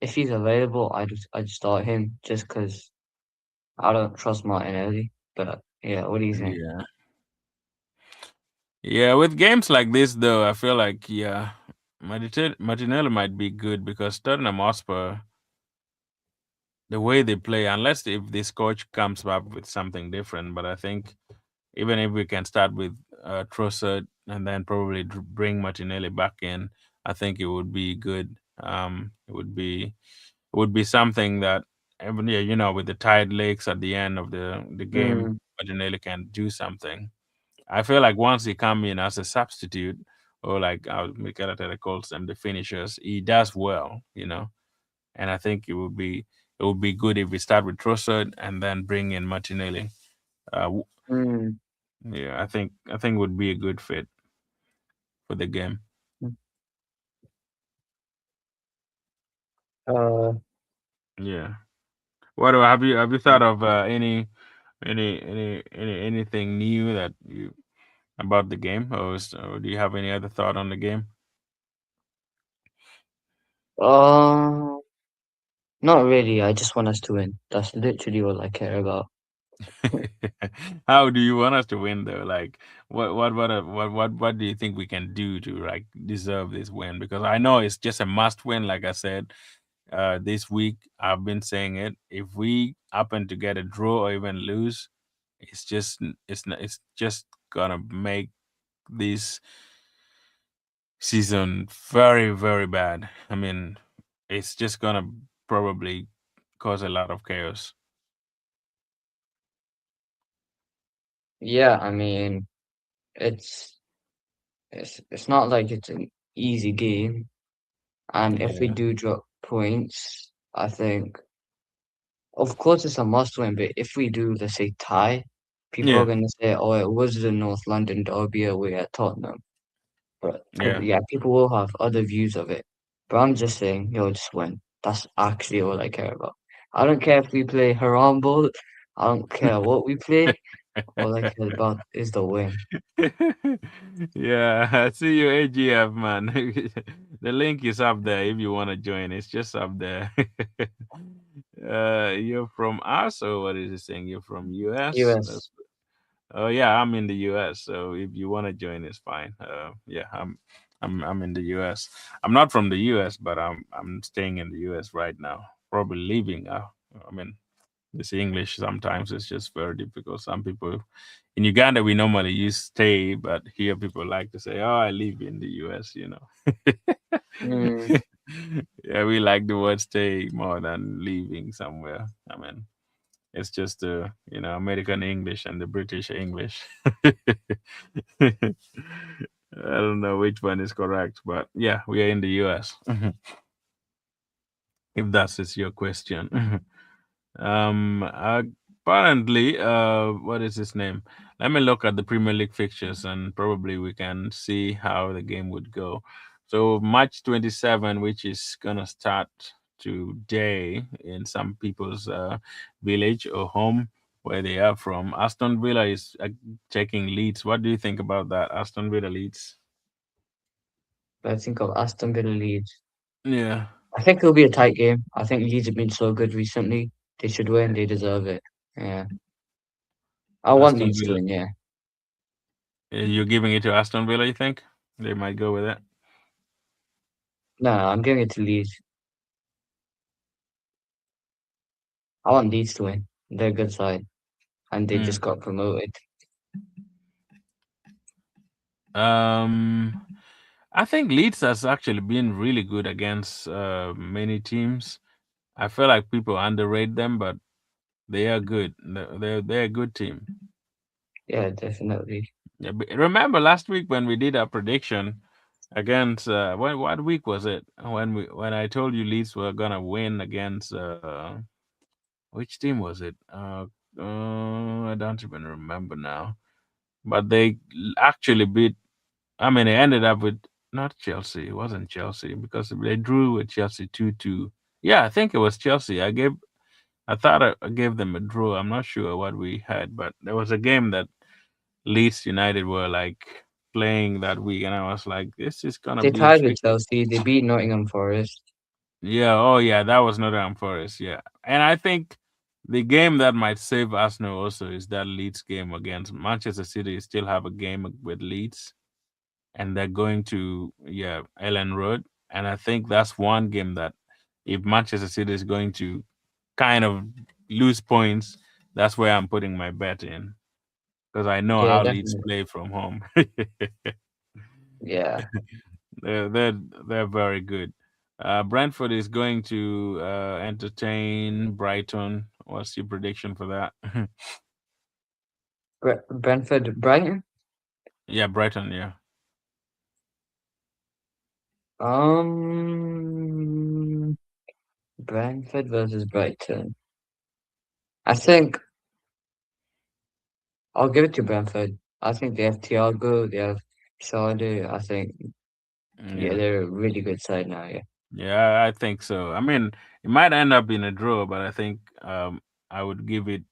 If he's available, I'd start him just because I don't trust Martinelli. But yeah. What do you think? Yeah, yeah. With games like this, though, I feel like yeah, Martinelli might be good because Tottenham Hotspur, the way they play, unless if this coach comes up with something different, but I think even if we can start with Trossard and then probably bring Martinelli back in, I think it would be good. It would be something that even yeah, with the tired legs at the end of the game, Mm, Martinelli can do something. I feel like once he come in as a substitute, or like Mikel Arteta calls them the finishers, he does well. And I think it would be good if we start with Trossard and then bring in Martinelli. Uh, mm, Yeah, I think would be a good fit for the game. mm. Uh, Yeah. Have you thought of anything new that you about the game, or do you have any other thought on the game? uh, not really. I just want us to win. That's literally all I care about. How do you want us to win though? Like, what do you think we can do to like deserve this win? Because I know it's just a must win. Like I said, this week I've been saying it. If we happen to get a draw or even lose, it's just gonna make this season very very bad. I mean, it's just gonna probably cause a lot of chaos. Yeah, I mean, it's it's not like it's an easy game. And if we Yeah, do drop points, I think, of course, it's a must win. But if we do, let's say, tie, people are yeah, going to say, oh, it was the North London derby away at Tottenham. But because, yeah. yeah, people will have other views of it. But I'm just saying, yo, just win. That's actually all I care about. I don't care if we play haram ball. I don't care what we play. All I care about is the win. Yeah, I see you, AGF man. The link is up there if you want to join. It's just up there. You're from us, or what is it saying? You're from US? US. Oh yeah, I'm in the US. So if you want to join, it's fine. Yeah, I'm in the US. I'm not from the US, but I'm staying in the US right now. Probably leaving. I mean, this English sometimes it's just very difficult. Some people in Uganda we normally use stay, but here people like to say, "Oh, I live in the US." Mm, Yeah, we like the word stay more than leaving somewhere. I mean, it's just the American English and the British English. I don't know which one is correct, but yeah, we are in the US. If that is your question. Apparently, what is his name? Let me look at the Premier League fixtures and probably we can see how the game would go. So, March 27, which is gonna start today in some people's village or home where they are from. Aston Villa is taking Leeds. What do you think about that? Aston Villa Leeds. I think of Aston Villa Leeds. Yeah. I think it'll be a tight game. I think Leeds have been so good recently. They should win. They deserve it. Yeah, I want Aston Leeds to Villa. win. Yeah, You're giving it to Aston Villa, you think? They might go with it. no, I'm giving it to Leeds. I want Leeds to win. They're a good side, and they just Mm. got promoted. Um, I think Leeds has actually been really good against many teams. I feel like people underrate them, but they are good. They're a good team. Yeah, definitely. Yeah, remember last week when we did our prediction against what week was it when I told you Leeds were gonna win against which team was it? I don't even remember now. But they actually beat. I mean, it ended up with not Chelsea. It wasn't Chelsea because they drew with Chelsea 2-2. Yeah, I think it was Chelsea. I thought I gave them a draw. I'm not sure what we had, but there was a game that Leeds United were like playing that week, and I was like, this is gonna They be tied with tricky. Chelsea. They beat Nottingham Forest. Yeah, oh yeah, that was Nottingham Forest. Yeah, and I think the game that might save Arsenal also is that Leeds game against Manchester City. Still have a game with Leeds, and they're going to Ellen Road, and I think that's one game that if Manchester City is going to kind of lose points, that's where I'm putting my bet in because I know Yeah, how Leeds definitely. play from home. Yeah, they're very good. Brentford is going to entertain Brighton. What's your prediction for that? Brentford, Brighton. Yeah, Brighton. Yeah. Um, Brentford versus Brighton. I think I'll give it to Brentford. I think they have Thiago, they have Sade. I think, yeah, Yeah. they're a really good side now. Yeah, Yeah, I think so. I mean, it might end up in a draw, but I think I would give it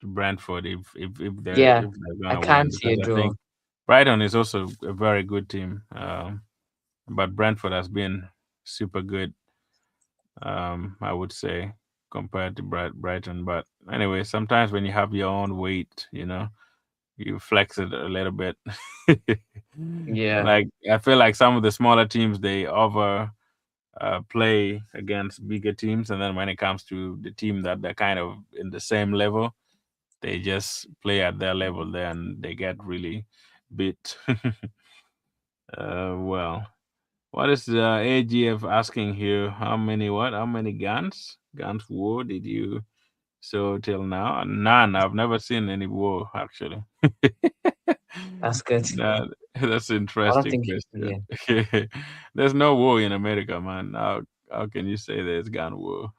to Brentford yeah, if they're I gonna can win see a because I draw. think Brighton is also a very good team. But Brentford has been super good. I would say compared to Brighton. But anyway, sometimes when you have your own weight, you flex it a little bit. Yeah, Like I feel like some of the smaller teams they over play against bigger teams, and then when it comes to the team that they're kind of in the same level, they just play at their level there, and they get really beat. Well, what is the AGF asking here? How many what? How many guns? Guns war did you so till now? None. I've never seen any war actually. that's good. That, that's an I don't interesting think, yeah, question. There's no war in America, man. How can you say there's gun war?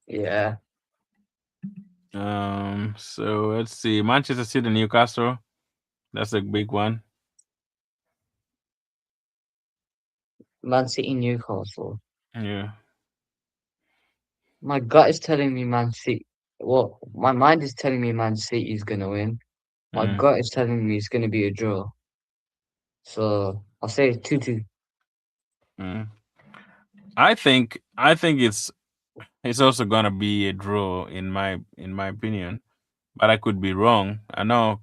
yeah. So let's see. Manchester City, Newcastle. That's a big one. Man City, Newcastle. Yeah. My gut is telling me Man City. Well, my mind is telling me Man City is gonna win. My Mm. gut is telling me it's gonna be a draw. So I'll say 2-2. Mm. I think it's also gonna be a draw in my opinion, but I could be wrong. I know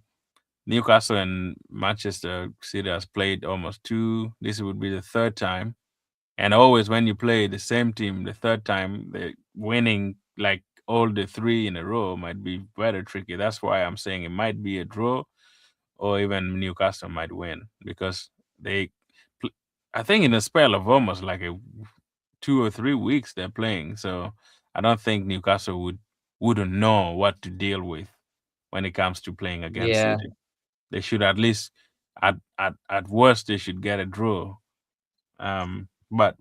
Newcastle and Manchester City has played almost two. This would be the third time, and always when you play the same team the third time, the winning like all the three in a row might be very tricky. That's why I'm saying it might be a draw, or even Newcastle might win because they. pl- I think in a spell of almost like a 2 or 3 weeks they're playing. So I don't think Newcastle wouldn't know what to deal with when it comes to playing against Yeah. City. They should at least at worst they should get a draw. But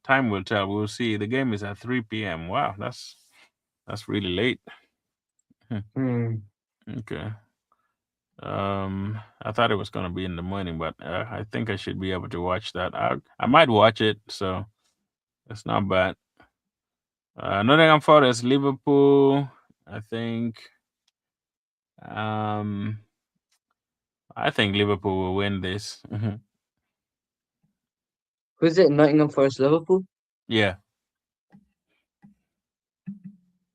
time will tell. We'll see. The game is at 3 p.m. Wow, that's really late. Hmm, Hmm. okay. I thought it was gonna be in the morning, but I think I should be able to watch that. I might watch it, so it's not bad. Nottingham Forest, Liverpool. I think. Um, I think Liverpool will win this. Who's it? Nottingham Forest, Liverpool? Yeah.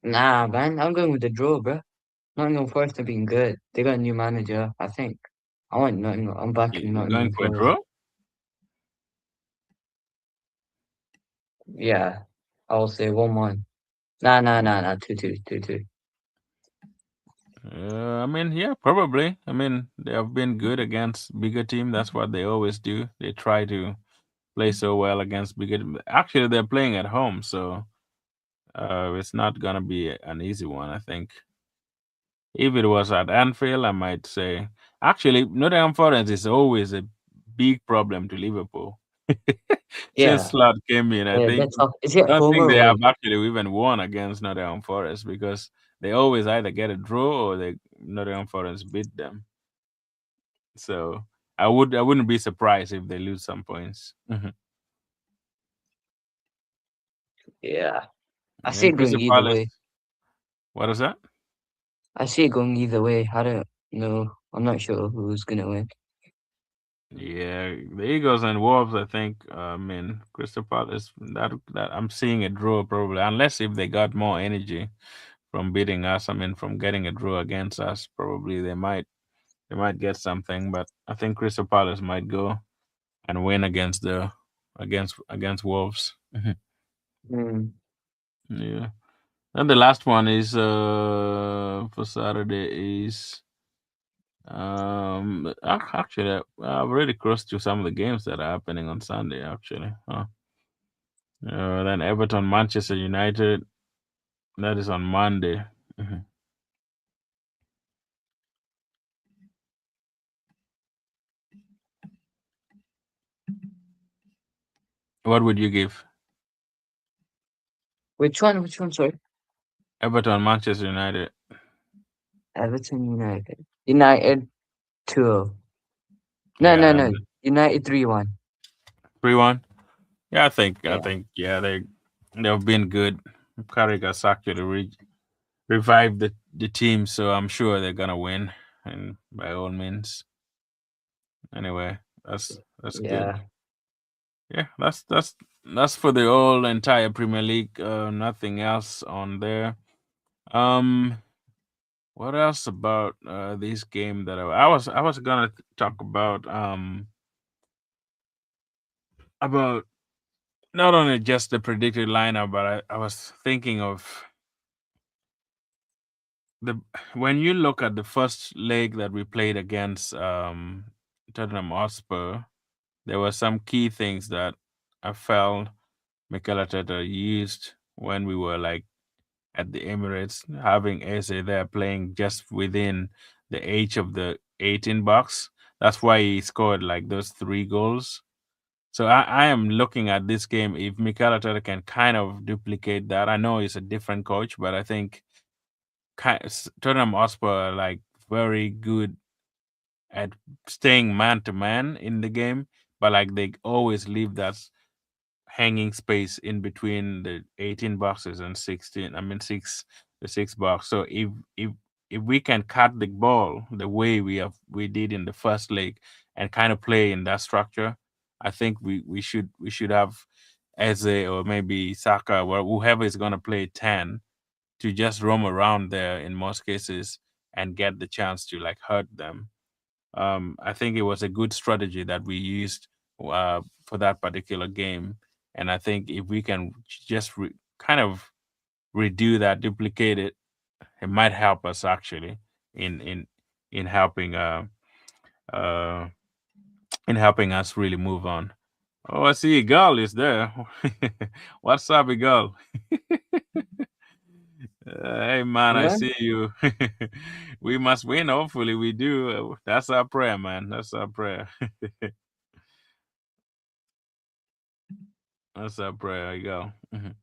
Nah, man, I'm going with the draw, bro. Nottingham Forest have been good. They got a new manager, I think. I want Nottingham. I'm backing You're going Nottingham for a Forest. draw? Yeah, I'll say 1-1. Nah. 2-2, 2-2. I mean, yeah, probably. I mean, they have been good against bigger team. That's what they always do. They try to play so well against bigger. Actually, they're playing at home, so it's not gonna be an easy one. I think if it was at Anfield, I might say. Actually, Nottingham Forest is always a big problem to Liverpool. Since Yeah, Slot came in, I think that's tough. Is it I don't home think or they have away? actually even won against Nottingham Forest because they always either get a draw or they Nottingham Forest beat them. So I wouldn't be surprised if they lose some points. Mhm. Yeah, I see And it going Crystal either Palace, way. what is that? I see it going either way. I don't know. I'm not sure who's gonna win. Yeah, the Eagles and Wolves. I think. I mean, Crystal Palace. That I'm seeing a draw probably, unless if they got more energy from beating us. I mean, from getting a draw against us, probably they might get something. But I think Crystal Palace might go and win against Wolves. Mhm. Hmm. Yeah. And the last one is for Saturday is actually I've already crossed to some of the games that are happening on Sunday actually. Then Everton Manchester United, that is on Monday. Mhm. What would you give? Which one? Which one? Sorry. Everton Manchester United. Everton United. United 2-0. No. Yeah, United 3-1. 3-1. Yeah, I Yeah. think yeah they've been good. Carragher's actually revived the team, so I'm sure they're gonna win, and by all means. Anyway, that's good. Yeah. Yeah, that's for the whole entire Premier League. Nothing else on there. Um, what else about this game that I was gonna talk about not only just the predicted lineup, but I was thinking of the when you look at the first leg that we played against Tottenham Hotspur, there were some key things that I felt Mikel Arteta used when we were like at the Emirates, having Eze there playing just within the age of the 18 box. That's why he scored like those 3 goals. So I am looking at this game if Mikel Arteta can kind of duplicate that. I know he's a different coach, but I think Tottenham Hotspur are like very good at staying man to man in the game, but like they always leave that hanging space in between the 18 boxes and 16. I mean the 6 box. So if we can cut the ball the way we did in the first leg and kind of play in that structure, I think we should have Eze or maybe Saka or whoever is going to play 10 to just roam around there in most cases and get the chance to like hurt them. I think it was a good strategy that we used for that particular game, and I think if we can just kind of redo that, duplicate it, it might help us actually in in in helping uh in helping us really move on. Oh, I see Igal is there. What's up, Igal? Hey man, I Yeah. see you. We must win. Hopefully, we do. That's our prayer, man. That's our prayer. That's our prayer. I go. Mhm.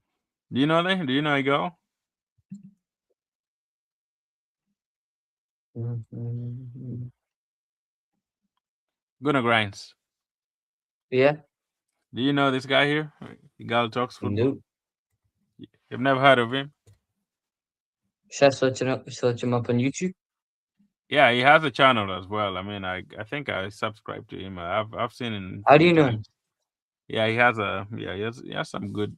Do you know that? Do you know I go? Mhm. Gonna grinds. Yeah. Do you know this guy here? The guy who talks football. Nope. You've never heard of him? Should I search him up on YouTube? Yeah, he has a channel as well. I mean, I think I subscribe to him. I've seen him a How do few you know him? times. Yeah, he has some good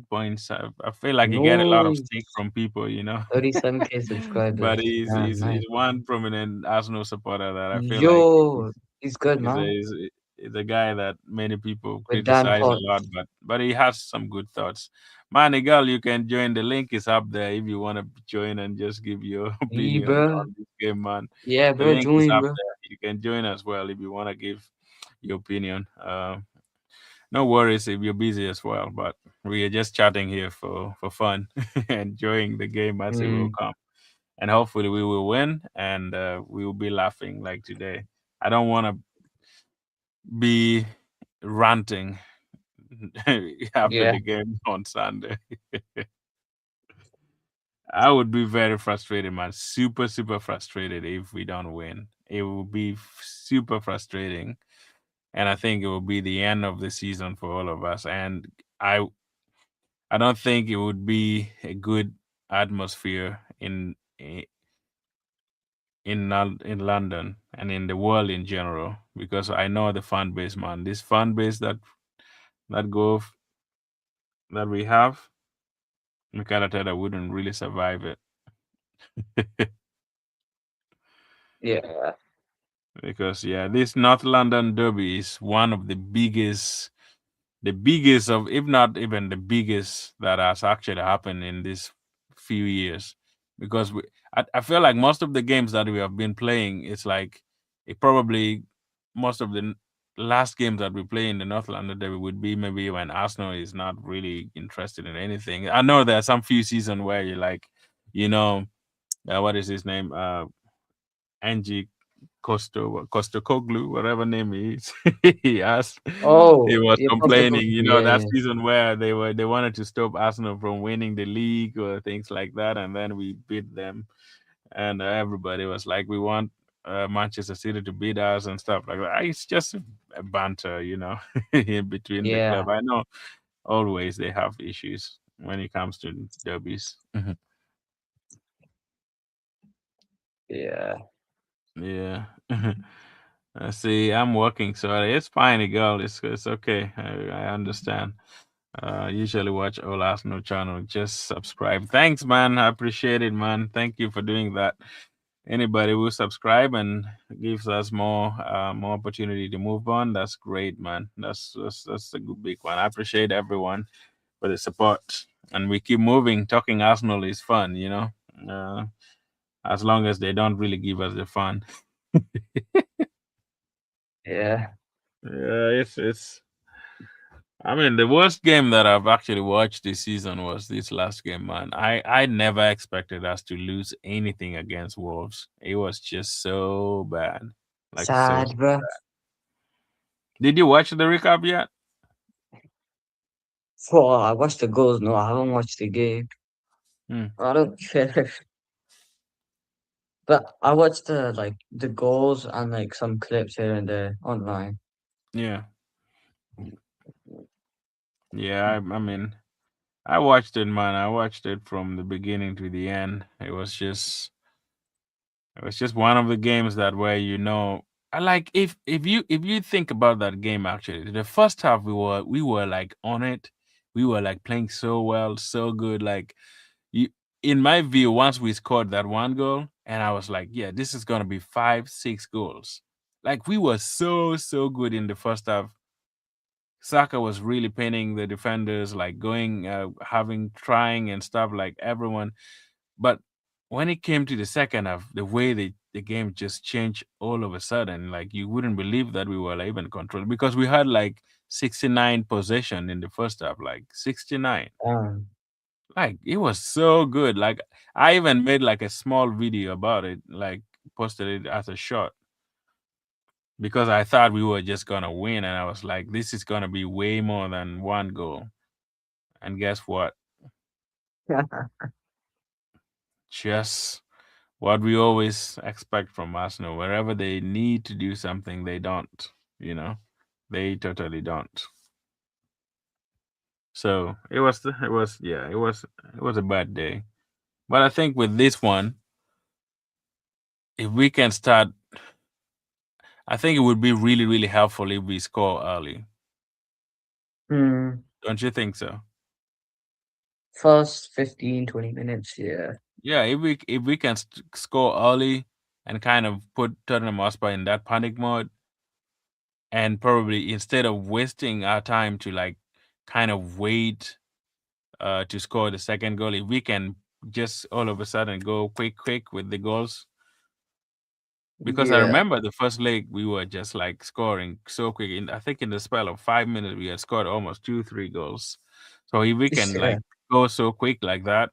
points. I feel like he get a lot of No, stick from people, 37K but subscribers. he's Damn, he's nice. he's one prominent Arsenal supporter that I feel like Yo, he's good, is a man. is a, is a guy that many people With Dan criticize a lot, Potts. but he has some good thoughts. Man, Miguel, you can join. The link is up there if you want to join and just give your Yeah, opinion bro. on this game, man. Yeah, The bro, link is join, up bro. there. You can join as well if you want to give your opinion. No worries if you're busy as well, but we are just chatting here for fun, enjoying the game as it will Mm, come, and hopefully we will win and we will be laughing like today. I don't want to be ranting after yeah, the game on Sunday. I would be very frustrated, man. Super, super frustrated if we don't win. It will be super frustrating, and I think it will be the end of the season for all of us. And I I don't think it would be a good atmosphere in London and in the world in general because I know the fan base, man. This fan base that go that we have, Mikel Arteta wouldn't really survive it yeah. because yeah, this North London derby is one of the biggest of, if not even the biggest, that has actually happened in these few years. Because I feel like most of the games that we have been playing, it's like it probably most of the last games that we play in the North London Derby would be maybe when Arsenal is not really interested in anything. I know there are some few seasons where you like, you know, what is his name? Angie Koglu, whatever name he is, he asked. He Oh, was yeah, complaining, Postecoglou. Yeah, that yeah, season where they wanted to stop Arsenal from winning the league or things like that, and then we beat them, and everybody was like, "We want Manchester City to beat us" and stuff like that. It's just a banter, in between the yeah, club. I know always they have issues when it comes to derbies. yeah. Yeah. See, I'm working, so it's fine, girl. It's okay. I understand. Usually watch all Arsenal channel. Just subscribe. Thanks, man. I appreciate it, man. Thank you for doing that. Anybody who subscribe and gives us more opportunity to move on, that's great, man. That's a good big one. I appreciate everyone for the support, and we keep moving. Talking Arsenal is fun. Uh, as long as they don't really give us the fun. Yeah. Yeah, it's. I mean, the worst game that I've actually watched this season was this last game, man. I never expected us to lose anything against Wolves. It was just so bad, like so. Sad, bro. Did you watch the recap yet? Oh, I watched the goals. No, I haven't watched the game. Hmm. I don't care. But I watched the goals and like some clips here and there online. Yeah, yeah. I mean, I watched it, man. I watched it from the beginning to the end. It was just one of the games that where I like if you think about that game actually, the first half we were like on it, we were like playing so well, so good. Like you, in my view, once we scored that one goal, and I was like, yeah, this is gonna be 5, 6 goals. Like we were so good in the first half. Saka was really pinning the defenders, like going, having trying and stuff like everyone. But when it came to the second half, the way the game just changed all of a sudden, like you wouldn't believe that we were like, even controlled because we had like 69 possession in the first half, like 69. Um, Like it was so good. Like I even made like a small video about it, like posted it as a short because I thought we were just gonna win, and I was like, this is gonna be way more than one goal. And guess what? Just what we always expect from Arsenal. Wherever they need to do something, they don't. You know, they totally don't. So it was a bad day. But I think with this one, if we can start, I think it would be really really helpful if we score early. Hmm. Don't you think so? First 15, 20 minutes, yeah. Yeah, if we can score early and kind of put Tottenham Hotspur in that panic mode, and probably instead of wasting our time to like kind of wait to score the second goal, if we can just all of a sudden go quick with the goals, because I Yeah. remember the first leg we were just like scoring so quick. I think in the spell of 5 minutes we had scored almost 2-3 goals. So if we can Yeah. like go so quick like that,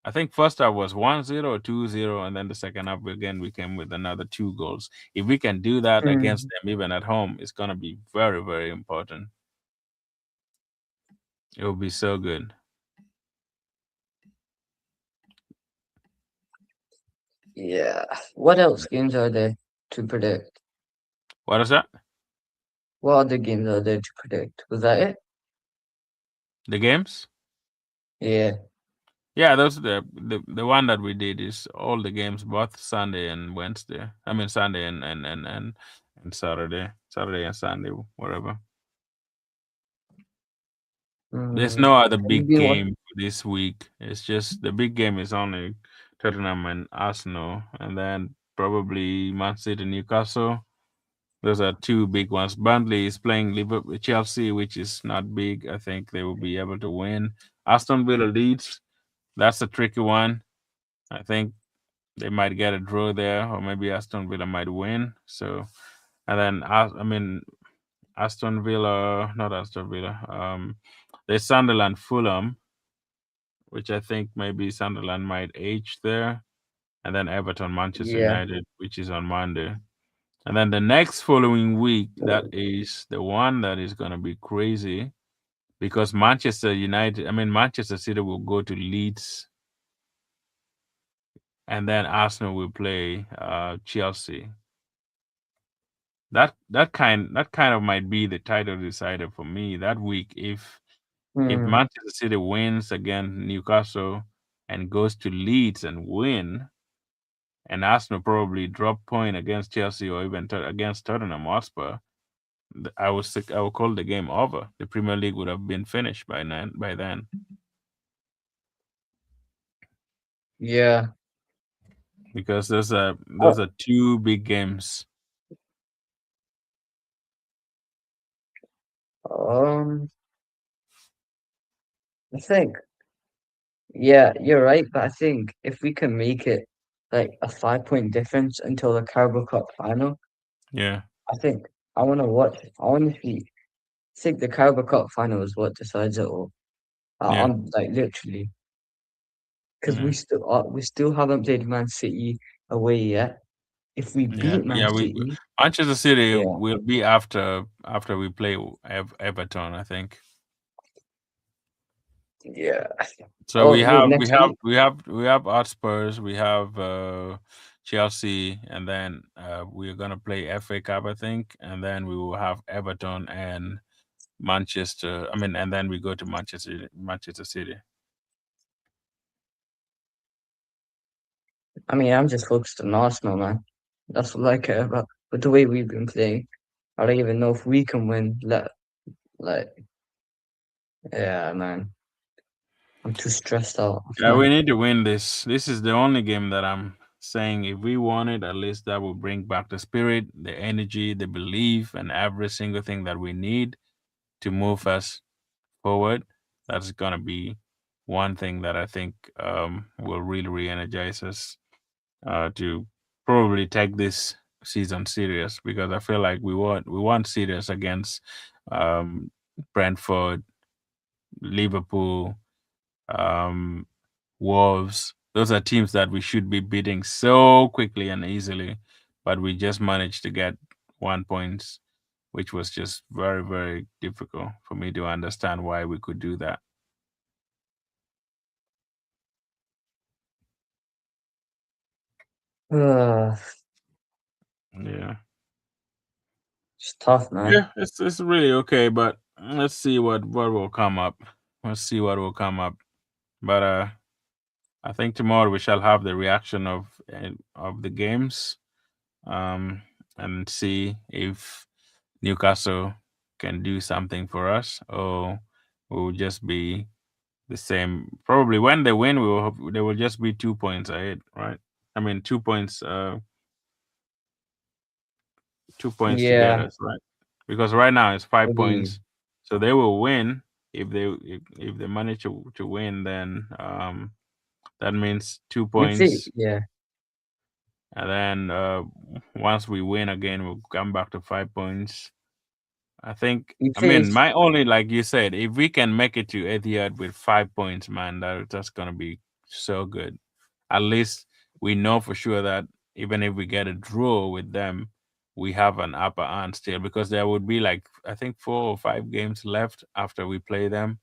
I think first half was 1-0 or 2-0, and then the second half again we came with another 2 goals. If we can do that against Mm. them even at home, it's gonna be very, very important. It will be so good. Yeah. What else games are there to predict? What is that? What other games are there to predict? Was that it? The games? Yeah. Yeah, those the one that we did is all the games, both Sunday and Wednesday. I mean Sunday and Saturday, Saturday and Sunday, whatever. There's Mm. no other Have you big been watching? game this week. It's just the big game is only Tottenham and Arsenal, and then probably Man City, Newcastle. Those are two big ones. Burnley is playing Liverpool, Chelsea, which is not big. I think they will be able to win. Aston Villa Leeds. That's a tricky one. I think they might get a draw there, or maybe Aston Villa might win. So, and then I mean Aston Villa, not Aston Villa. There's Sunderland, Fulham, which I think maybe Sunderland might age there, and then Everton, Manchester Yeah. United, which is on Monday. And then the next following week, that is the one that is going to be crazy because Manchester City will go to Leeds, and then Arsenal will play Chelsea. That kind of might be the title decider for me that week. If Mm. Manchester City wins against Newcastle and goes to Leeds and win, and Arsenal probably drop point against Chelsea or even against Tottenham Hotspur, I will call the game over. The Premier League would have been finished by then Yeah. because those Oh, are two big games. um, I think, yeah, you're right, but I think if we can make it like a 5 point difference until the Carabao Cup final, Yeah, I think I want to watch. I want to see. I think the Carabao Cup final is what decides it all. yeah, On like literally, because yeah, we still haven't played Man City away yet. If we yeah, beat Man yeah. City, Manchester City yeah, will be after we play Everton, I think. yeah. So Oh we wait, have we next have week? we have we have our Spurs, we have Chelsea, and then we're gonna play FA Cup, I think, and then we will have Everton and Manchester. I mean, and then we go to Manchester City. I mean, I'm just focused on Arsenal, man. That's all I care about. But the way we've been playing, I don't even know if we can win. Like, yeah, man. I'm too stressed out, Yeah, we man. need to win this. This is the only game that I'm saying if we won it, at least that will bring back the spirit, the energy, the belief, and every single thing that we need to move us forward. That's gonna be one thing that I think will really re-energize us to probably take this season serious because I feel like we want serious against um, Brentford, Liverpool, um, Wolves. Those are teams that we should be beating so quickly and easily, but we just managed to get 1 point, which was just very, very difficult for me to understand why we could do that. It's Yeah. tough, man. Yeah, it's really okay, but let's see what will come up. Let's see what will come up. But I think tomorrow we shall have the reaction of the games, um, and see if Newcastle can do something for us, or will just be the same. Probably when they win, they will just be 2 points ahead, right? I mean, 2 points, 2 points to get Yeah, us, right? Because right now it's five maybe points, so they will win if they manage to win. Then that means two if they, points, yeah, and then once we win again, we'll come back to 5 points. I think. you I mean, face, my only, like you said, if we can make it to Etihad with 5 points, man, that's gonna be so good. At least we know for sure that even if we get a draw with them, we have an upper hand still, because there would be like, I think, 4 or 5 games left after we play them,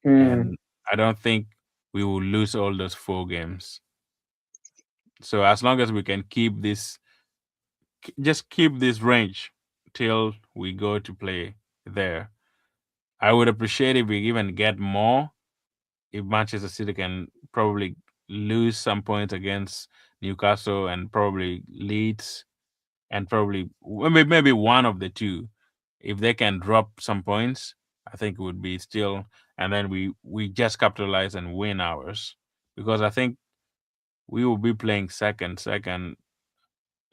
mm, and I don't think we will lose all those 4 games. So as long as we can keep this, just keep this range till we go to play there. I would appreciate if we even get more. If Manchester City can probably lose some points against Newcastle and probably Leeds, and probably maybe one of the two, if they can drop some points, I think it would be still, and then we just capitalize and win ours, because I think we will be playing second.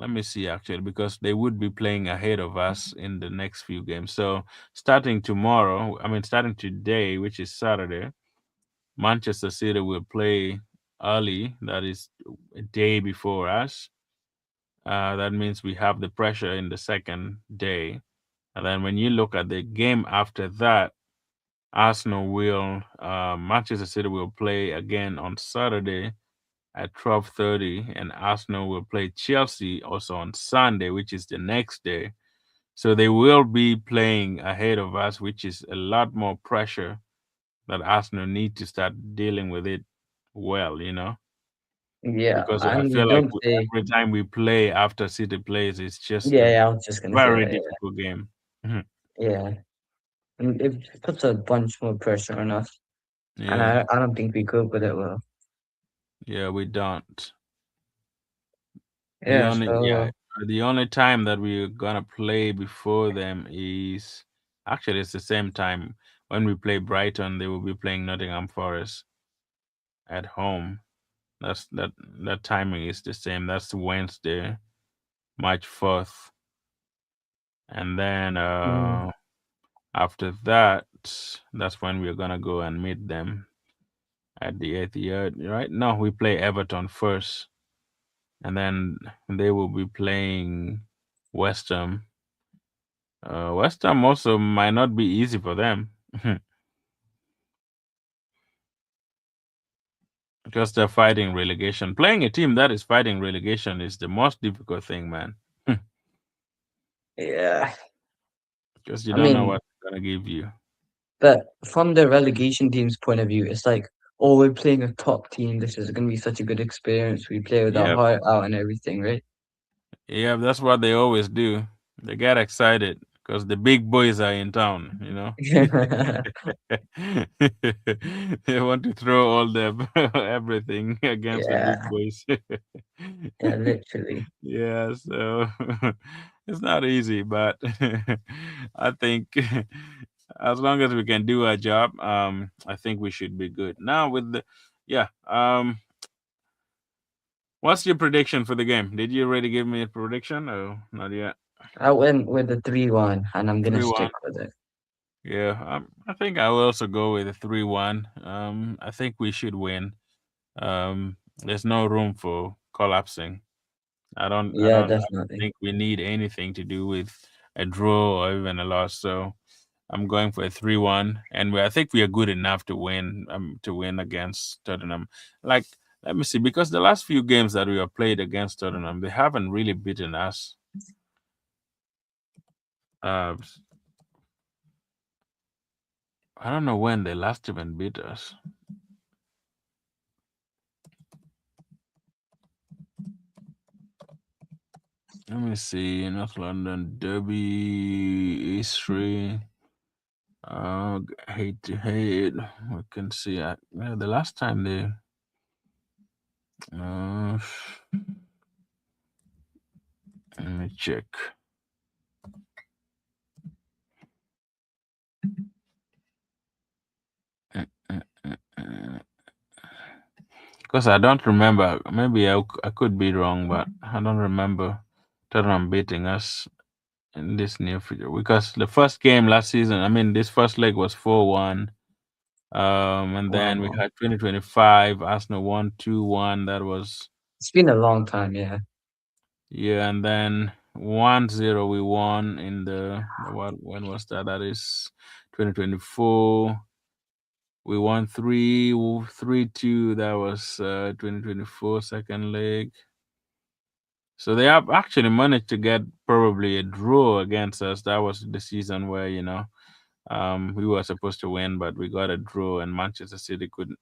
Let me see, actually, because they would be playing ahead of us in the next few games. So starting tomorrow, I mean starting today, which is Saturday, Manchester City will play early. That is a day before us. That means we have the pressure in the second day. And then when you look at the game after that, Manchester City will play again on Saturday at 12:30, and Arsenal will play Chelsea also on Sunday, which is the next day. So they will be playing ahead of us, which is a lot more pressure that Arsenal need to start dealing with it well, yeah, because I and we feel like don't play. every time we play after City plays, it's just Yeah, a yeah, I was just gonna say very that. difficult game. Mhm. Yeah, yeah, and it puts a bunch more pressure on us, and Yeah, I don't think we cope with it well. yeah, we don't. The Yeah, only yeah, so the only time that we're gonna play before them is, actually, it's the same time when we play Brighton. They will be playing Nottingham Forest at home. That timing is the same. That's Wednesday, March 4th, and then mm, after that, that's when we're gonna go and meet them at the Etihad. Right? No, we play Everton first, and then they will be playing West Ham. West Ham also might not be easy for them because they're fighting relegation. Playing a team that is fighting relegation is the most difficult thing, man. yeah, Because you I don't know mean, what they're gonna give you. but from the relegation team's point of view, it's like, oh, we're playing a top team. This is gonna be such a good experience. We play with our Yeah, heart out and everything, right? yeah, that's what they always do. They get excited because the big boys are in town. They want to throw all their everything against the big Yeah, boys. yeah, literally. Yeah, so it's not easy, but I think as long as we can do our job, I think we should be good. Now with the yeah, what's your prediction for the game? Did you already give me a prediction? Oh, not yet. I went with the 3-1, and I'm gonna 3-1. stick with it. Yeah, I think I will also go with a 3-1. I think we should win. There's no room for collapsing. Yeah, I don't definitely. think we need anything to do with a draw or even a loss. So I'm going for a 3-1, and I think we are good enough to win against Tottenham. Like, let me see, because the last few games that we have played against Tottenham, they haven't really beaten us. Uh, I don't know when they last even beat us. Let me see. North London Derby history. Head to head. We can see. Yeah, the last time they. Uh, let me check. Because I don't remember. Maybe I could be wrong, but I don't remember Tottenham beating us in this near future. Because the first game last season, I mean, this first leg was 4-1. And then we Wow. had 2025, Arsenal won 2-1. That was, It's been a long time, yeah. yeah, and then 1-0 we won in the what, when was that? That is 2024. We won 3-2. That was 2024 second leg. So they have actually managed to get probably a draw against us. That was the season where, we were supposed to win, but we got a draw, and Manchester City couldn't.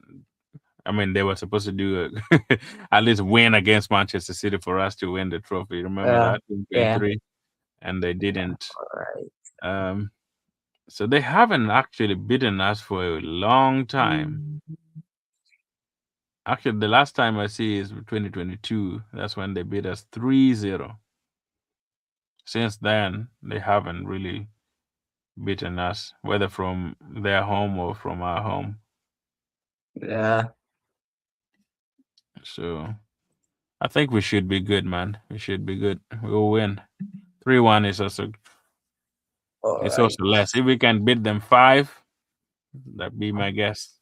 I mean, they were supposed to do at least win against Manchester City for us to win the trophy. Remember Uh, that in yeah. 23, and they didn't. Alright. Um, so they haven't actually beaten us for a long time. Actually, the last time I see is 2022. That's when they beat us 3-0. Since then, they haven't really beaten us, whether from their home or from our home. Yeah. So I think we should be good, man. We should be good. We'll win. 3-1 is also, it's Alright. also less. If we can beat them 5, that be my guess.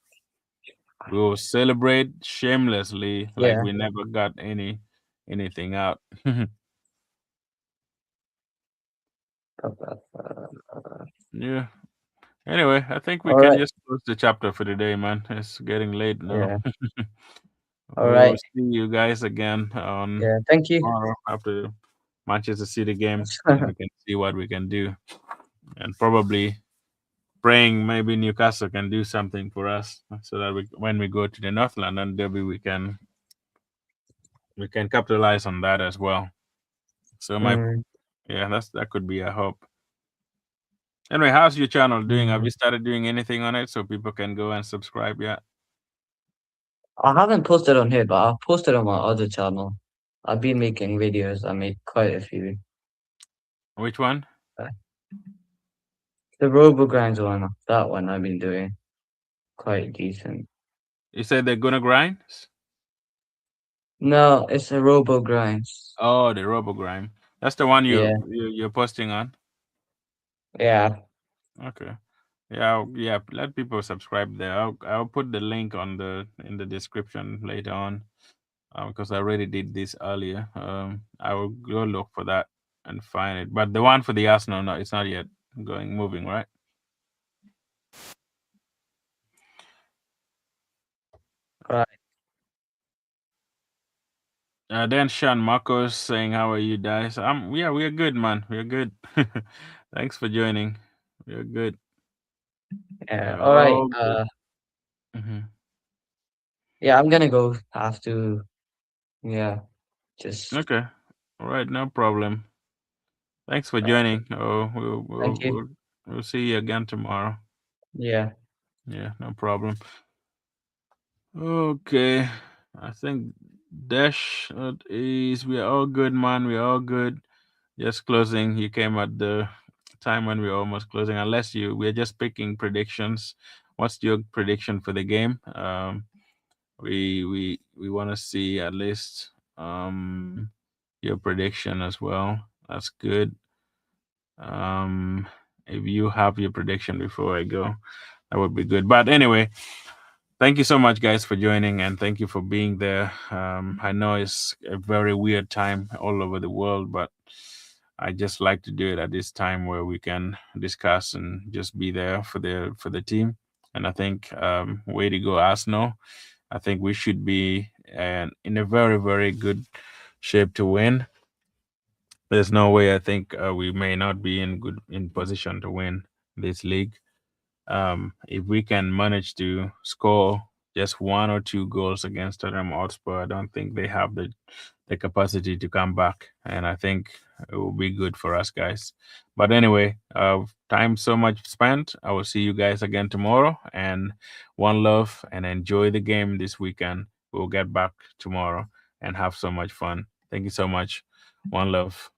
We will celebrate shamelessly like Yeah. we never got anything out. Yeah. Anyway, I think we can Alright. just close the chapter for today, man. It's getting late now. Yeah. We'll Alright. see you guys again on Yeah. Thank you. tomorrow after the Manchester City game, and we can see what we can do. And probably praying maybe Newcastle can do something for us, so that when we go to the North London derby, we can capitalize on that as well. So Mm, yeah, that could be a hope. Anyway, how's your channel doing? Have you mm. started doing anything on it so people can go and subscribe yet? I haven't posted on here, but I've posted on my other channel. I've been making videos. I made quite a few. Which one? Uh, The Robo Grinds one, that one I've been doing quite decent. You said they're gonna grind? No, it's a Robo Grinds. Oh, the RoboGrime. That's the one Yeah, you're posting on. yeah. Okay. Yeah, yeah. Let people subscribe there. I'll put the link on the in the description later on, because I already did this earlier. I will go look for that and find it. But the one for the Arsenal, no, it's not yet moving, right? Right. Then Sean Marcos saying, "How are you guys?" Yeah, we're good, man. We're good. Thanks for joining. We're good. Yeah. We're All right. all good. Mhm. Yeah, I'm gonna go. Have to. Yeah. Just. Okay. All right, no problem. Thanks for Uh, joining. Oh, we'll thank we'll you. we'll, we'll see you again tomorrow. Yeah. Yeah, no problem. Okay, I think Dash is we are all good, man. We are all good. Just closing. You came at the time when we were almost closing. Unless we're just picking predictions. What's your prediction for the game? We want to see at least your prediction as well. That's good. Um, if you have your prediction before I go, that would be good. But anyway, thank you so much, guys, for joining, and thank you for being there. I know it's a very weird time all over the world, but I just like to do it at this time where we can discuss and just be there for the team. And I think, way to go, Arsenal. I think we should be in a very very good shape to win. There's no way I think we may not be in position to win this league. If we can manage to score just 1 or 2 goals against Tottenham Hotspur, I don't think they have the capacity to come back, and I think it will be good for us guys. But anyway, time so much spent. I will see you guys again tomorrow, and one love, and enjoy the game this weekend. We'll get back tomorrow and have so much fun. Thank you so much. One love.